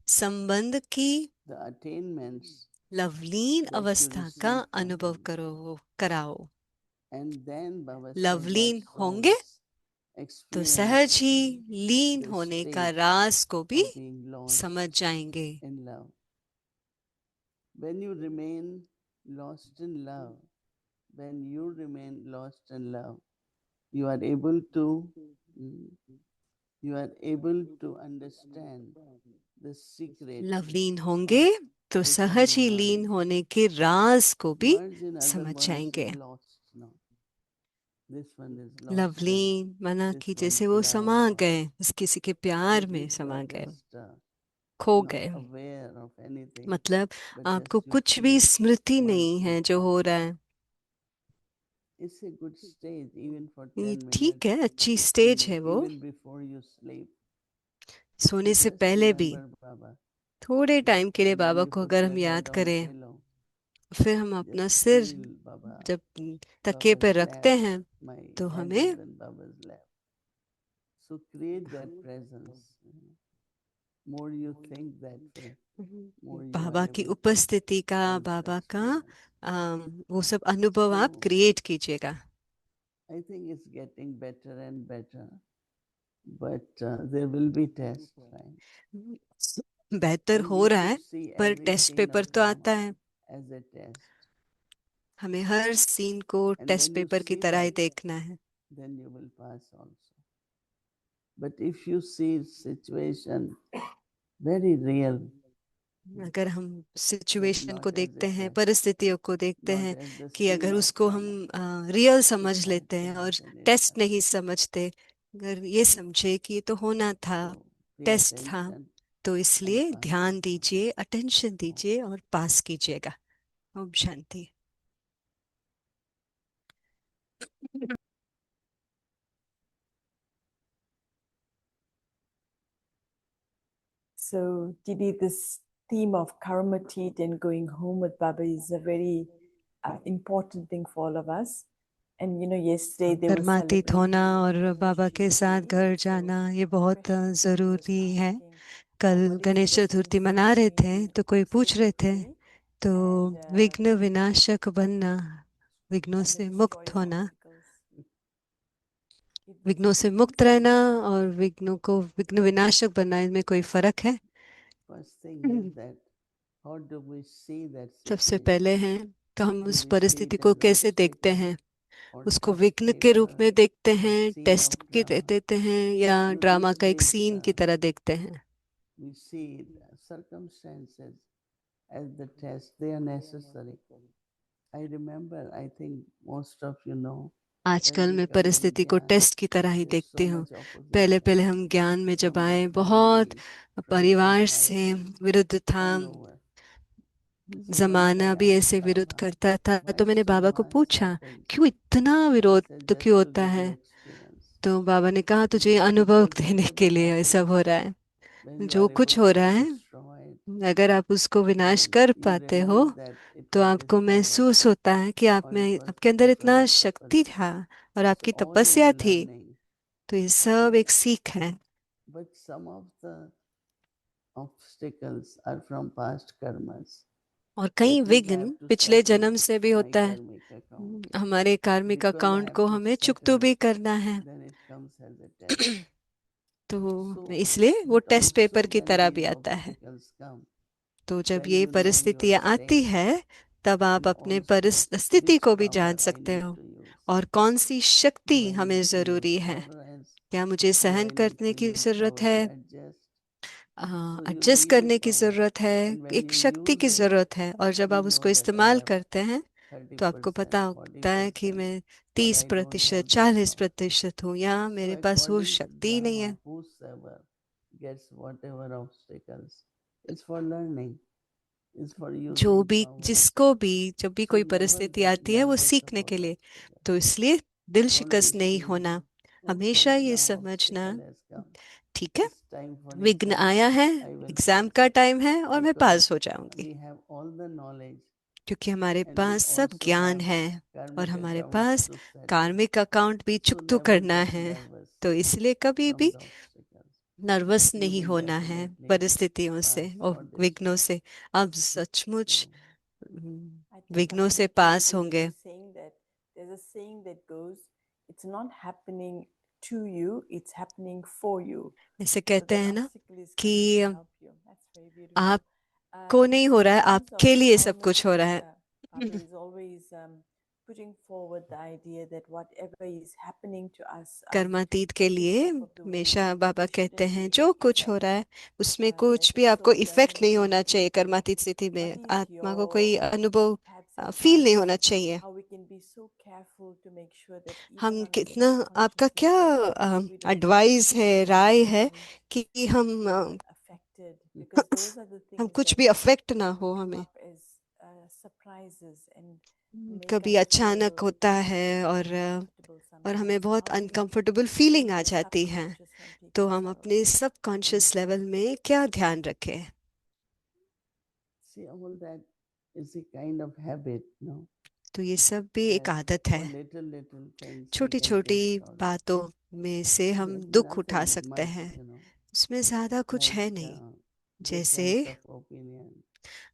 संबंध की the attainments Lovleen that you अवस्था का receive from अनुभव him. कराओ। And then Baba says Lovleen that होंगे souls तो experience सहज ही लीन the होने का state राज को भी of being lost समझ जाएंगे। in love. When you remain lost in love, when you remain lost in love, you are able to you are able to understand the secret Lovleen होंगे of तो सहज ही becoming लीन one. होने के राज को भी Merge, in other समझ words, जाएंगे। lost now. This one is lost. Lovleen माना this कि one's जैसे वो समा love. गए, किसी के प्यार As में if you समा are गए, just खो not गए। aware of anything, मतलब but आपको just you कुछ भी feel स्मृति नहीं merged है with जो हो Baba. रहा है। It's a good stage even for ये 10 ठीक minutes, है, अच्छी स्टेज है वो। even before you sleep. सोने से Just पहले भी remember Baba. थोड़े टाइम के लिए And then बाबा you को put अगर your हम याद head on करें, pillow. फिर हम अपना Just सिर feel Baba, जब तकिए पे Baba's रखते lap. हैं My तो head हमें is in Baba's lap. So create that presence. More you think that way, more you are बाबा की able to उपस्थिति का, have the बाबा का experience. वो सब अनुभव आप So क्रिएट कीजिएगा। I think it's getting better and better, but there will be tests, right? बेहतर And हो we रहा should है, see पर every test scene paper of तो आता drama है। as a test. हमें हर सीन को And test when you paper की see तरह ही that, देखना है। then you will pass also. But if you see situation very real, अगर हम but सिचुएशन को not as a देखते हैं, test, परिस्थितियों को देखते not हैं, as the कि scene अगर of उसको हम drama, रियल it समझ has लेते to हैं और happen in टेस्ट time. नहीं समझते, अगर ये समझे कि ये तो होना था, So pay टेस्ट था, attention तो and इसलिए pass ध्यान it on. दीजिए, अटेंशन दीजिए और पास कीजिएगा। Om Shanti. So, Didi, this theme of karma teeth and going home with Baba is a very important thing for all of us. And you know, yesterday they were कर्मातीत होना celebrating और Ganesh बाबा के साथ Chaturthi. घर So जाना ये the बहुत question was ज़रूरी है। asking, कल what is Ganesh the Chaturthi essence मना of रहे थे, being तो कोई पूछ रहे थे, physically तो and विघ्न विनाशक बनना, विघ्नों and the से मुक्त destroyer of होना, obstacles. It was विघ्नों से मुक्त रहना और विघ्नों को विघ्न विनाशक बनना, इनमें कोई फर्क है? First thing is that how do we see that सबसे situation? पहले हैं तो हम Do उस we see परिस्थिति it को as कैसे देखते obstacle हैं? or उसको test विघ्न के रूप paper में देखते or हैं, scene टेस्ट of के drama? देते हैं, या You know, ड्रामा these का एक days सीन की तरह देखते हैं? we see the circumstances as the test. They are necessary. I remember, I think most of you know, when आजकल we मैं come in परिस्थिति को Gyan, टेस्ट की तरह ही there's so देखती हूँ। much पहले opposition पहले हम ज्ञान में जब from the आए, बहुत family, from परिवार से society, विरुद्ध था, all over. So once I जमाना भी asked ऐसे विरोध Baba, करता था, why तो मैंने so बाबा को much पूछा, happens? क्यों इतना He विरोध said, तो just क्यों to होता give you है? experience. तो बाबा ने कहा, तुझे ये Because अनुभव देने whatever के लिए ये happens, सब हो रहा है। when you जो are कुछ able हो to रहा है, destroy it, अगर आप उसको विनाश then कर you पाते हो, realize that it तो was आपको his power महसूस होता है कि आप or में, it was आपके अंदर इतना Baba's शक्ति tapasya. था और So आपकी all is तपस्या थी। learning. तो ये सब एक सीख है। But some of the obstacles are from past karmas. और कई That means I विघ्न have to पिछले settle जन्म से भी my होता है। karmic account. हमारे कार्मिक Because I अकाउंट have को to हमें चुकतो settle, भी करना है। then it comes as a test. तो So इसलिए वो टेस्ट because पेपर so की many तरह भी these आता है। obstacles come, तो जब then ये you know your परिस्थितियां आती strength है तब आप and अपने also परिस्थिति which को भी power जान I सकते need हो to use. और कौन सी शक्ति Do I हमें need to use जरूरी है। tolerance? क्या मुझे Do सहन I need करने to की use जरूरत power है, to adjust? So you adjust need a करने की power. जरूरत है, And when एक you शक्ति use की it, जरूरत है। और जब you आप know उसको that I इस्तेमाल have करते हैं तो आपको 30%, पता होता है कि 40%, मैं or 30%, I don't have that 40% हूँ, या power. So मेरे पास वो according to शक्ति ही नहीं Dharma, है। whosoever gets whatever obstacles, it's for learning, it's for जो using भी, power. जिसको भी, जब भी So कोई never परिस्थिति get आती है वो nervous सीखने about के लिए। obstacles. तो इसलिए दिल Always शिकस्त नहीं feel, होना, okay, हमेशा ये now समझना, obstacle has come. ठीक है, It's time for विघ्न exam. आया है, I will एग्जाम pass. का टाइम है और मैं Because पास हो जाऊंगी। we have all the knowledge क्योंकि हमारे and we पास सब also ज्ञान have है और karmic हमारे accounts पास to settle. कार्मिक अकाउंट भी So चुकतो never करना get है। nervous तो इसलिए कभी from भी the obstacles. नर्वस You नहीं will होना है definitely परिस्थितियों से pass और for this विघ्नों one. से। आप सचमुच So I think विघ्नों से ultimately पास there's होंगे। a saying that there's a saying that goes, it's not happening to you, it's happening for you. ऐसे So कहते that हैं ना obstacle is कि coming to help you. That's very beautiful. आपको नहीं हो In रहा है, terms of आपके लिए सब कुछ हो रहा Karamati, है। Baba is always putting forward the idea that whatever is happening to us कर्मातीत के at this लिए step of the way, हमेशा बाबा we कहते shouldn't हैं be जो कुछ हो affected. रहा है उसमें कुछ That भी the आपको soul इफेक्ट doesn't नहीं होना think चाहिए। कर्मातीत स्थिति what में is आत्मा को your कोई अनुभव perhaps फील नहीं advice, होना चाहिए। how we can be so careful to make sure that even हम on a कितना, आपका subconscious क्या level we don't एडवाइस है, राय है कि हम affected, because those are the हम things कुछ that भी अफेक्ट ना often हो come हमें। up as surprises and make कभी us अचानक feel होता है uncomfortable और हमें sometimes. So बहुत how we can uncomfortable feeling make आ the जाती है। subconscious not take तो हम control. अपने सबकॉन्शियस लेवल में क्या ध्यान रखें? see, all that is a kind of habit, no? तो ये सब भी एक That आदत है। for little things we छोटी can छोटी take sorrow. बातों में से हम There's दुख उठा nothing सकते much, हैं, you know, उसमें ज्यादा कुछ like है नहीं। जैसे difference of opinion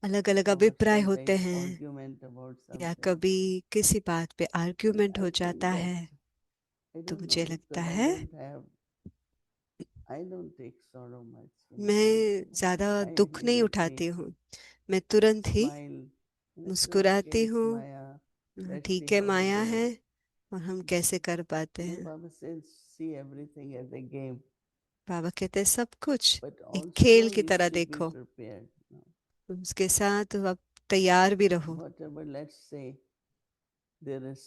अलग अलग or अभिप्राय होते sometimes हैं, argument about या something. कभी किसी बात पे But आर्ग्यूमेंट I हो think जाता that है। I तो don't मुझे know लगता because है I don't take sorrow much. You know, मैं ज्यादा I दुख नहीं immediately उठाती हूँ, मैं तुरंत ही smile and I say, okay, मुस्कुराती it's हूँ। Maya. Let's see ठीक है, how we माया do है it. और हम कैसे कर पाते No, हैं। Baba says, see everything as a game, बाबा कहते हैं सब कुछ but एक also खेल की you तरह should be देखो, prepared. You know. उसके साथ आप तैयार भी रहो। Whatever, let's say, there is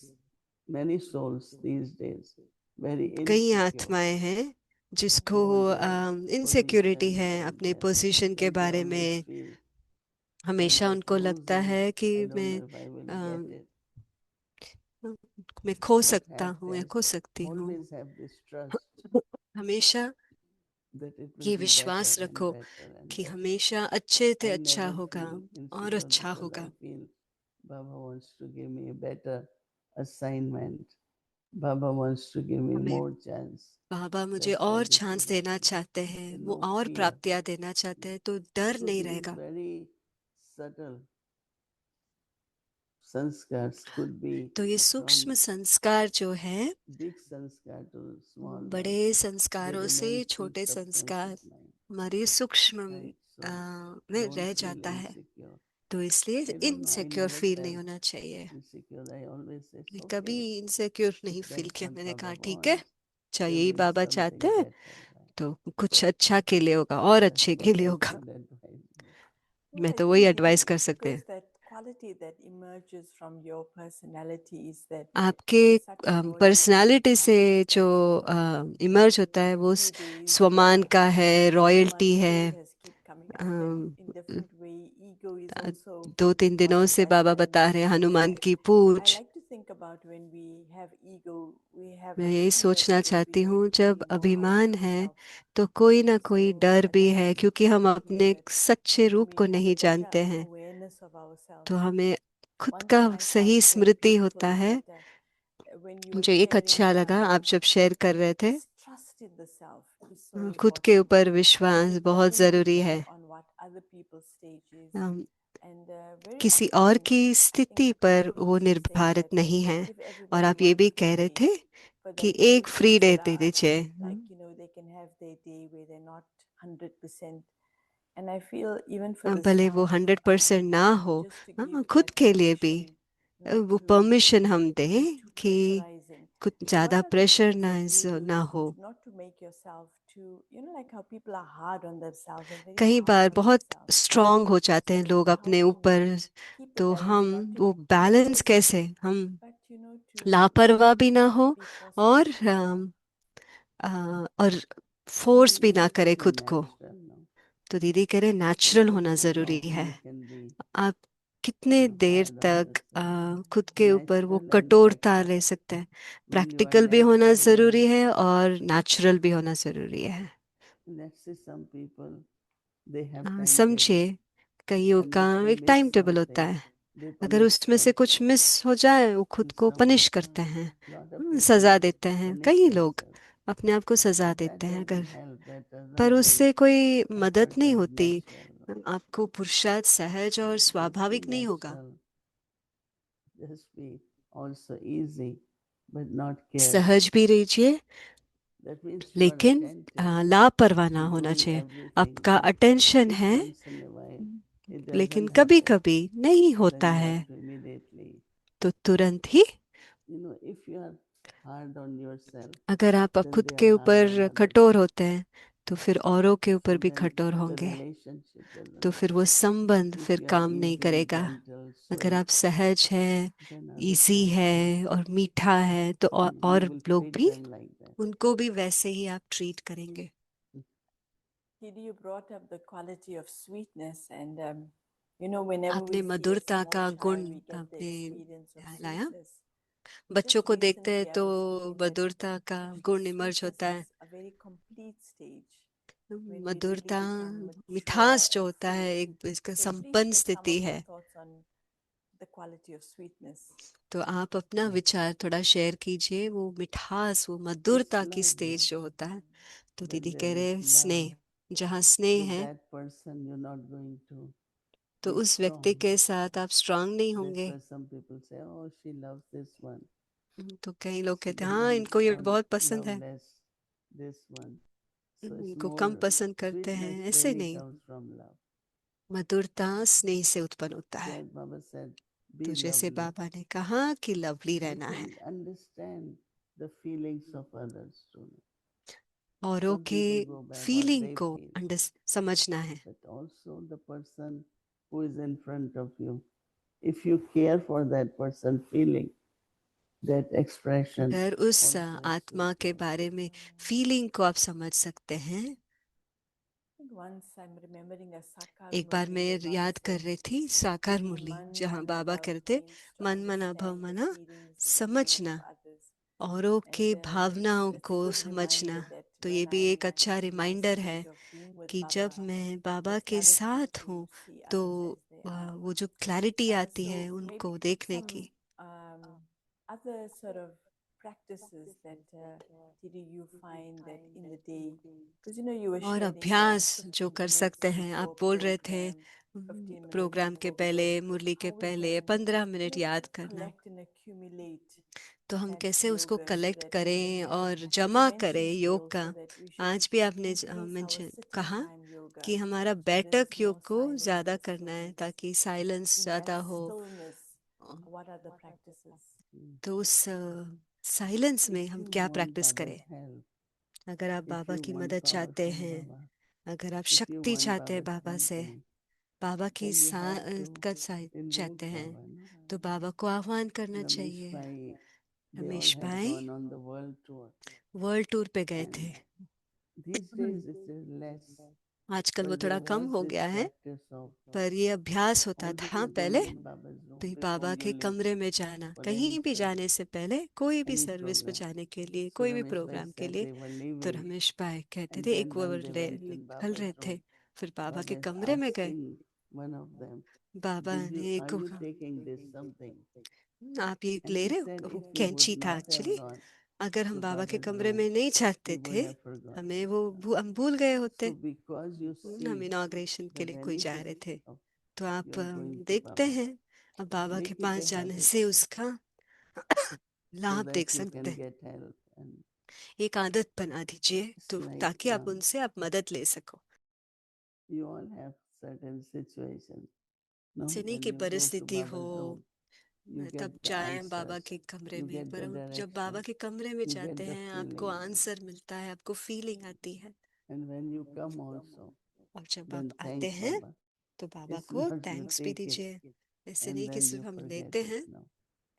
many souls these days very कई insecure आत्माएं हैं जिसको about their इनसिक्योरिटी position, है about अपने their, पोजीशन के then they बारे always में। feel that हमेशा if उनको lose लगता this, है कि I don't know if I will get it. मैं खो But सकता हूँ या there's खो सकती हूँ। always have this trust हमेशा that it will ये be better विश्वास and रखो better and कि better. हमेशा अच्छे से I अच्छा never होगा feel और insecure अच्छा because I होगा। feel Baba wants to give me a better assignment. Baba wants to give me हमें more chance. बाबा मुझे That's why और this चांस is देना happening. चाहते हैं, So वो no और fear. प्राप्तियां देना चाहते हैं, तो डर So नहीं these रहेगा। very subtle sanskars could be तो ये from सूक्ष्म संस्कार जो है, big sanskar to small one. बड़े They संस्कारों से remain in छोटे संस्कार subconscious mind. हमारे सूक्ष्म Right. So में don't रह feel जाता है। insecure. तो इसलिए I don't know. I insecure never feel नहीं felt होना चाहिए। insecure. I always say, मैं कभी okay, इनसिक्योर नहीं if फील that's किया। what मैंने कहा Baba ठीक है, wants, अच्छा there यही will be बाबा चाहते something हैं better. Right? तो कुछ अच्छा के लिए होगा और That's अच्छे के what लिए I होगा। could advise you. मैं I तो वही think, एडवाइस कर it सकते goes हैं। that quality that emerges from your personality is that आपके you're such a loyal personality से soul जो that इमर्ज होता है वो through days स्वमान का है, Hanuman रॉयल्टी है। story has keep coming up and in um, different way ego is also 2-3 दिनों one of से that बाबा बता and रहे हैं हनुमान I की I पूछ। like to think about when we have ego we have मैं a यही fear सोचना because we चाहती want हूँ to जब be more out of अभिमान है ourselves. तो कोई ना कोई So डर भी that है, is क्योंकि हम something अपने that सच्चे when रूप we को have a नहीं better जानते हैं। awareness of ourselves. तो हमें खुद One का thing I सही found very स्मृति beautiful होता is है। that when you were मुझे एक sharing अच्छा लगा आप जब शेयर कर रहे थे, this trust in the self is so खुद के important. ऊपर विश्वास It बहुत doesn't जरूरी है। depend on what other people's stages. um, And very किसी और often, की I think स्थिति पर Baba वो used to say निर्धारित that नहीं है। give और everybody आप ये one भी free कह रहे day थे for कि them to एक just free go day for they art. दीजिए। Like, they can have their day where they're not 100%. And I feel even for the भले वो staff, 100% ना हो, just to give खुद that के लिए भी permission not वो to परमिशन हम be दें too कि pressurizing. कुछ So what ज़्यादा are the प्रेशर things ना that you do ना हो। not to make yourself too, like how people are hard on themselves and very कई hard बार on बहुत themselves. स्ट्रांग हो जाते हैं लोग How अपने can ऊपर, we keep a तो balance, हम not to वो be too बैलेंस strict, कैसे, हम but to लापरवाह भी ना हो be और positive? और फोर्स भी You ना have to करे be खुद को। natural now. तो दीदी कह रहे That नेचुरल is होना how जरूरी long है। you can be आप कितने देर hard on तक yourself. खुद के ऊपर वो Natural and कठोरता ले practical. सकते हैं। When you are प्रैक्टिकल भी होना natural, जरूरी है और नेचुरल भी होना जरूरी है। let's say some people, they have timetable. समझिए, कईयों And का if they एक miss टाइम टेबल होता something, है, they अगर punish उसमें से कुछ themselves. मिस हो जाए वो खुद And को some पनिश करते हैं, lot of people सजा देते हैं। punish कई लोग themselves. अपने आप को सजा But that देते हैं, अगर doesn't help. That doesn't पर bring उससे कोई मदद effort नहीं as होती। natural. आपको पुरुषार्थ सहज और Just be स्वाभाविक नहीं होगा। natural. Just be also easy, but not careless. सहज भी रहिए, That means you are लेकिन attentive लापरवाह ना to होना doing चाहिए। everything. आपका But अटेंशन if है, once in a while it लेकिन doesn't कभी happen, कभी नहीं then होता you है, have to immediately, तो तुरंत ही, if you are hard on yourself, अगर आप then खुद they के are hard on ऊपर other कठोर people. होते हैं तो फिर औरों के ऊपर So भी then कठोर the होंगे, relationship doesn't तो फिर work. वो संबंध If फिर you are काम नहीं easy, करेगा। gentle, अगर sweet, आप सहज हैं, then others इजी also, है और मीठा है, तो you और will लोग treat भी, them like that. उनको भी वैसे ही आप ट्रीट करेंगे। Didi, you brought up the quality of sweetness, and whenever आपने we see a मधुरता small का गुण child, we get the आपने experience of लाया। sweetness. बच्चों Just को देखते हैं recently, I तो was thinking that मधुरता का गुण इमर्ज sweetness होता है। is a very complete stage when we really मधुरता, become mature मिठास जो and होता है, full. एक इसका So please संपन्न share some स्थिति of your है। thoughts on the quality of sweetness. तो आप अपना विचार थोड़ा शेयर कीजिए, वो मिठास, वो It's मधुरता की like स्टेज this. जो होता है। तो When दीदी there कह रहे is हैं love, स्नेह, जहाँ स्नेह with है that person you're not going to तो be उस व्यक्ति strong. के साथ आप स्ट्रांग नहीं That's होंगे। why some people say, oh, she loves this one. तो कई लोग She कहते हैं हाँ, doesn't इनको ये बहुत पसंद है, love less this one. So it's इनको कम more, पसंद करते हैं। sweetness ऐसे really नहीं, comes from love. मधुरता स्नेह से उत्पन्न होता So है। as Baba said, तो be जैसे lovely. बाबा ने कहा कि लवली You रहना है, can understand the feelings of others too. औरों Some के people go by what feeling they को feel, समझना है। but also the person who is in front of you. If you care for that person feeling, that expression अगर उस also is आत्मा sweet के love. बारे में फीलिंग को आप समझ सकते हैं। I think once I'm remembering a Sakar एक बार Murli मैं where Baba याद कर said, रही थी साकार "Didi, मुरली, man जहाँ mana बाबा bhav कहते means to मन मना भव understand the मना, feelings and the moods समझना, of others." औरों के And भावनाओं it's a को good समझना। reminder that तो ये when भी I'm एक अच्छा in my रिमाइंडर है stage of being with कि जब Baba, मैं the बाबा के clarity साथ to हूँ see तो others as they are. वो जो क्लैरिटी आती So है maybe उनको देखने some की। other sort of practices that Didi you find that in the day, because you were और sharing the अभ्यास जो 15 कर minutes सकते हैं, आप before बोल रहे थे program, 15 minutes प्रोग्राम के before पहले, bed, मुरली के how we पहले can 15 मिनट याद करना। collect and accumulate तो हम that कैसे उसको yoga so collect that we करें can, और because you जमा करें mentioned today योग का। also that we should आज भी आपने increase our मेंशन sitting कहा time yoga कि हमारा so there is बैठक योग more को silence ज़्यादा or करना है stillness. ताकि साइलेंस In that ज़्यादा हो। stillness, what are the practices? तो उस साइलेंस में If हम you क्या want प्रैक्टिस Baba's करें? help, अगर आप if बाबा you की want मदद power चाहते from हैं, Baba, अगर आप if you शक्ति want चाहते हैं Baba's बाबा से, company, बाबा की then you have to invoke चाहते हैं, Baba. No? तो बाबा को आह्वान करना Ramesh चाहिए। Bhai, they all Ramesh had भाई gone on the world tour. World tour पे गए थे। And these days it is less, आजकल वो but थोड़ा there कम was हो this गया है, practice of पर ये अभ्यास होता था always पहले। being in Baba's room भी before बाबा you के leave कमरे में जाना, for any कहीं भी जाने service, से पहले, कोई भी any सर्विस पे program. जाने के लिए, So कोई भी Ramesh Bhai प्रोग्राम के said लिए। they were तो leaving, रमेश भाई कहते and थे then एक when ओवर they ले went in निकल Baba's रहे थे, room, फिर बाबा के Baba is कमरे में गए। asking one of them, बाबा ने are एक you taking this something? आप ये And ले he रहे said हो? वो if he would कैंची था not have एक्चुअली। gone, अगर हम So बाबा के Baba's कमरे room, में नहीं जाते we would थे, have forgotten. हमें हम भूल गए होते। So because you हम see इनॉग्रेशन के the लिए कोई जा रहे benefits थे, of तो आप your going to देखते Baba, हैं, अब बाबा के make it पास a जाने habit से उसका so लाभ देख that you सकते can हैं। get help and एक आदत बना दीजिए it's तो like ताकि आप उनसे आप मदद ले सको। you all have certain situations. No, जिन्हीं when की you go to परिस्थिति हो, Baba's room, you get तब the जाएं बाबा answers, के कमरे you में। get पर the जब बाबा direction, के कमरे में you जाते get the हैं, आपको feeling. आंसर मिलता है, आपको फीलिंग आती है। And when you come also, और जब then आप आते thank हैं Baba. तो बाबा It's को not you थैंक्स भी take it दीजिए। ऐसे and नहीं कि then सिर्फ you हम forget लेते it. हैं। No.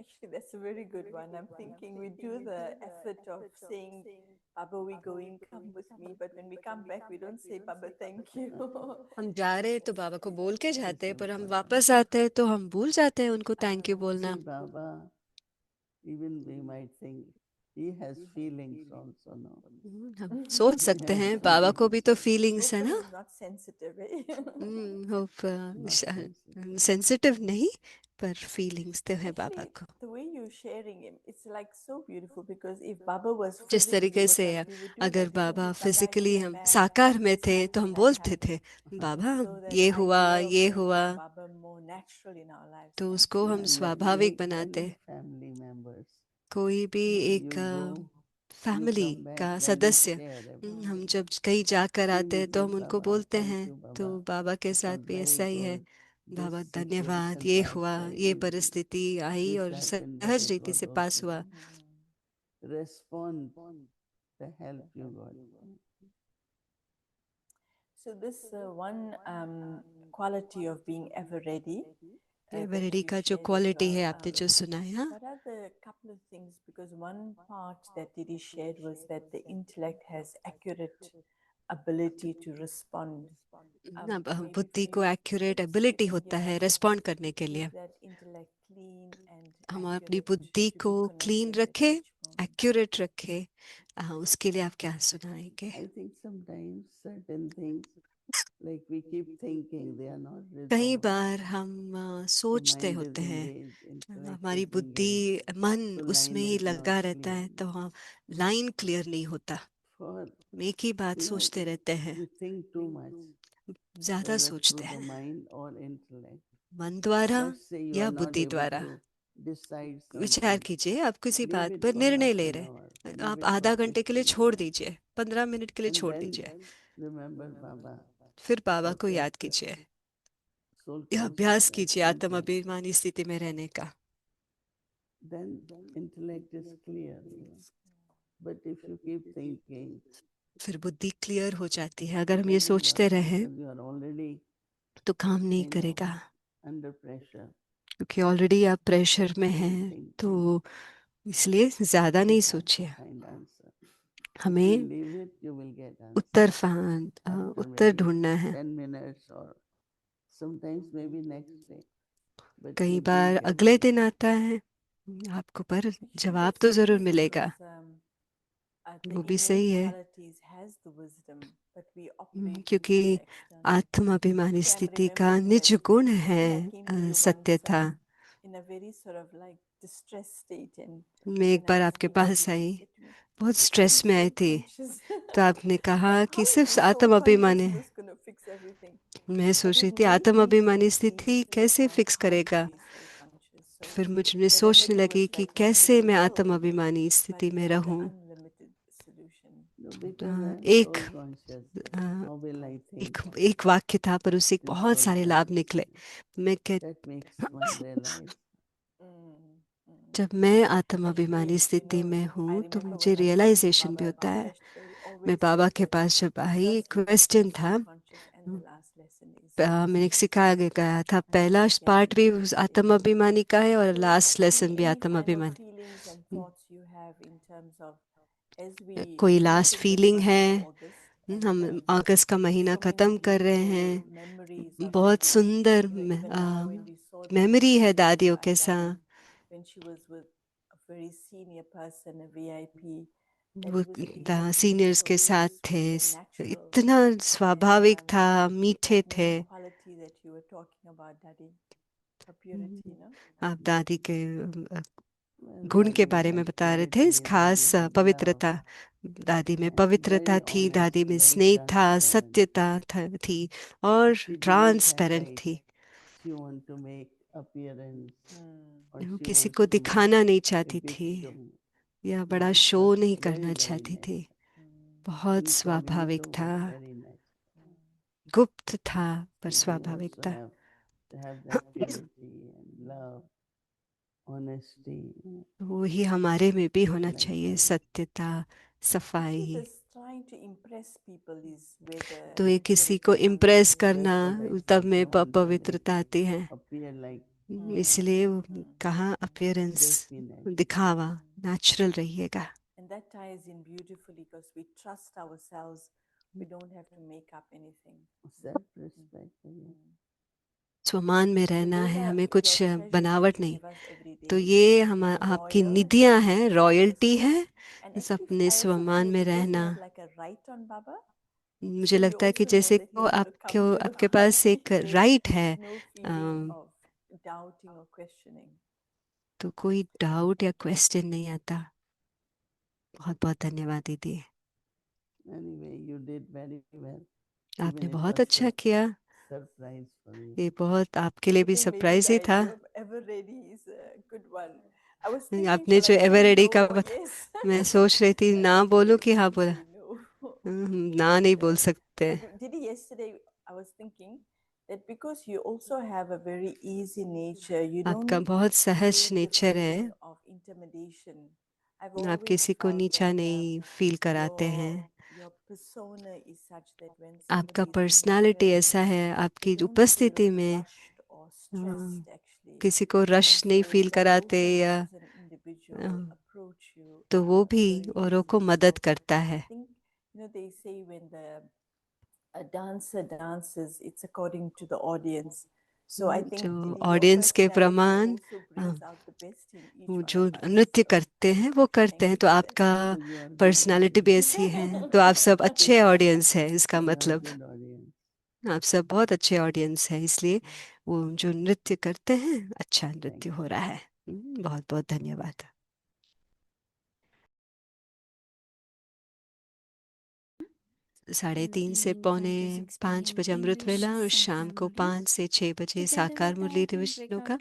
Actually, that's a very good one. I'm thinking we do the effort of saying, Baba, we're going, come with me. But when we come back, we don't say, Baba, thank you. हम जा रहे हैं तो बाबा को बोल के जाते हैं, It's पर हम important. वापस आते हैं तो हम भूल जाते हैं उनको थैंक यू बोलना। See, Baba, even we might think he has feelings also, no? हम सोच सकते He has हैं बाबा को भी feelings. तो फीलिंग्स है Hope ना। he's not sensitive. Eh? Hope Not sensitive. Sensitive नहीं, पर फीलिंग्स तो है बाबा Actually, को। the way you're sharing him, it's like so beautiful because if Baba was जिस physically तरीके with से us, we would do अगर that. We would Baba give Baba a physically little हम bag, साकार में this थे तो हम बोलते थे, happened. बाबा So that ये हुआ, idea of ये making हुआ, Baba more natural in our lives. तो Thank उसको you. हम And स्वाभाविक like बनाते। any family members, कोई भी एक you go, you family come back, का then we सदस्य, share everything. हम जब कहीं जाकर We आते हैं would तो give हम उनको Baba, बोलते thank हैं। you, तो Baba. बाबा के It साथ was भी very ऐसा ही है, good. This बाबा धन्यवाद, situation ये passed हुआ, very ये easy. परिस्थिति आई This और happened, but सहज it रीति was से पास okay. हुआ। Respond the help you got. So this one quality of being ever ready that वेरेडी you का जो shared as क्वालिटी है well. आपने जो सुनाया, What are the couple of things? Because one part that Didi shared was that the intellect has accurate ability to respond. अब Maybe बुद्धि for को you, accurate it's ability sitting होता है here, respond करने के लिए। keep that intellect clean and हम अपनी accurate बुद्धि to को be क्लीन connected with रखे, each moment. एक्यूरेट रखे। उसके लिए आप क्या सुनाएंगे? I think sometimes certain things, like we keep thinking, they are not कई resolved. बार हम The सोचते mind is होते हैं, engaged, intellect हमारी is बुद्धि, engaged, मन so उसमें line ही is not लगा रहता clear. है, तो हम लाइन क्लियर नहीं होता। For हम एक ही बात सोचते रहते हैं, you think too much, ज्यादा whether सोचते through the हैं, mind or intellect. मन द्वारा Let's say you या are not बुद्धि able द्वारा। to decide विचार something. कीजिए, आप किसी Leave बात it पर for निर्णय half ले an रहे, hour. Leave आप it for आधा घंटे के लिए 15 छोड़ minutes. दीजिए, 15 मिनट के लिए And छोड़ then दीजिए, remember Baba. फिर बाबा or को याद practice कीजिए। soul यह अभ्यास consciousness कीजिए and आत्म practice. अभिमानी स्थिति में रहने का। Then intellect is clear. But if you keep thinking, फिर बुद्धि क्लियर हो जाती है। अगर हम ये then will सोचते not, रहें because you are already तो काम नहीं kind of करेगा, under pressure. क्योंकि ऑलरेडी आप प्रेशर में Heavy हैं। thinking. तो इसलिए ज्यादा नहीं It's hard to सोचिए। find answer. If you हमें leave it, you will get Uttar answer. After Uttar maybe ढूंढना है। 10 minutes or sometimes maybe next day. But कई you do बार get अगले दिन answer. आता है आपको, पर Actually, जवाब that's तो funny जरूर मिलेगा। because वो the भी सही innate है, qualities has the wisdom, but we operate क्योंकि from the external. आत्म अभिमानी Actually, I'm स्थिति का remembering निज that गुण I है think I came to you सत्यता। once in a very sort of like distressed state, and मैं एक when I बार was आपके meeting pass you, you I, said to me, बहुत "I'm स्ट्रेस में आई soul थी, conscious." तो आपने कहा Like, कि how is सिर्फ this soul आत्म अभिमानी। consciousness going to fix everything? मैं But सोच it रही थी made आत्म me अभिमानी think स्थिति seriously कैसे on फिक्स how to करेगा। be soul conscious. So फिर मुझे whatever सोचने you लगी was कि like, what कैसे is मैं the आत्म pill? अभिमानी But स्थिति में it's the रहूं। unlimited solution. No, because I am एक soul conscious. A, How will I एक think एक वाक्य था, पर उससे in बहुत soul सारे लाभ निकले। consciousness? मैं कह That makes one realize. Mm, mm. जब मैं आत्म अभिमानी Actually, स्थिति में I हूँ तो remember मुझे when I came to realization भी Baba, होता है। Maharaj, they मैं always बाबा said के that पास जब the I, first lesson question is था, soul conscious and the last lesson is मैंने सिखाया गया था, and पहला that's पार्ट भी Jnana आत्म Jyoti. अभिमानी का है और So, लास्ट लेसन भी any आत्म final अभिमानी। feelings and thoughts you have in terms of as we कोई close last in this feeling month है? of August and हम अगस्त का महीना so many खत्म कर रहे beautiful हैं, memories of बहुत Dadi. सुंदर Even now when we saw the memory है pictures दादियों of के our साथ। Dadi when she was with a very senior person, a VIP, that वो it was again seniors so के very साथ थे, sweet and natural. इतना स्वाभाविक And था, मीठे that थे। main quality that you were talking about, Daddy, her purity, no? आप दादी के गुण के बारे में बता रहे थे, इस खास पवित्रता। दादी में पवित्रता थी, दादी में स्नेह था, सत्यता थी और ट्रांसपेरेंट थी। वो किसी को दिखाना नहीं चाहती थी या बड़ा शो नहीं करना चाहती थी। बहुत स्वाभाविक था, गुप्त था पर स्वाभाविक था। वो ही हमारे में भी होना चाहिए, सत्यता, सफाई। तो ये किसी को इम्प्रेस करना, तब में पवित्रता आती है। इसलिए कहा अपीयरेंस, दिखावा, नेचुरल रहिएगा। And that ties in beautifully because we trust ourselves. We don't have to make up anything. स्वमान में रहना Those है, are हमें your कुछ treasures बनावट that you नहीं। give us every तो day. ये हम Being आपकी loyal, निधियां हैं, रॉयल्टी honestly, है, and बस actually, अपने I also स्वमान feel में because you रहना। have like a right on Baba, मुझे so you लगता है कि also know जैसे that को he's going to आपके come through. आपके पास एक There's राइट है, no feeling um, of doubting or questioning. तो कोई डाउट या क्वेश्चन नहीं आता। बहुत बहुत धन्यवाद दीदी। आपने बहुत अच्छा किया। ये बहुत आपके लिए भी I think maybe surprise the ही था। idea of ever ready is a good one. I was thinking, आपने shall जो I ever say ready no का or yes? मैं सोच रही थी I ना thought, बोलूं okay, कि let हाँ me बोला। say no. ना नहीं बोल But, सकते। yesterday I was thinking that because you also have a very easy nature, you आपका don't बहुत सहज create the नेचर है, feeling of intimidation. I've आप always किसी को felt नीचा that नहीं फील कराते हैं। your persona is such that when आपका somebody is in your personality ऐसा presence, है, they आपकी don't feel उपस्थिति में rushed or stressed actually. किसी को रश And नहीं so फील that कराते also या makes an individual approach you तो वो भी very औरों को easily. मदद So करता I है। think, they say when a dancer dances, it's according to the audience. So I think जो your ऑडियंस के personality प्रमाण also brings out the best in each वो one जो of us. नृत्य So करते हैं वो करते thank हैं। you तो for that. आपका पर्सनालिटी भी ऐसी है, तो आप सब अच्छे ऑडियंस है। इसका मतलब आप सब बहुत अच्छे ऑडियंस है, इसलिए वो जो नृत्य करते हैं अच्छा नृत्य हो रहा है। बहुत बहुत धन्यवाद। 3:30 से 4:45 बजे अमृत वेला और शाम को 5 से 6 बजे साकार मुरली रिविजनों का।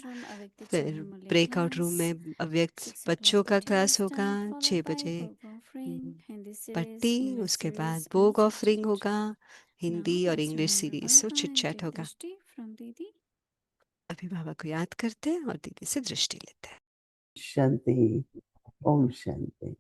फिर ब्रेकआउट रूम में अव्यक्त बच्चों का क्लास होगा 6 बजे पट्टी, उसके बाद भोग ऑफरिंग होगा, हिंदी और English series so chit chat होगा। अभी बाबा को याद करते हैं और दीदी से दृष्टि लेते हैं। शांति, ओम शांति।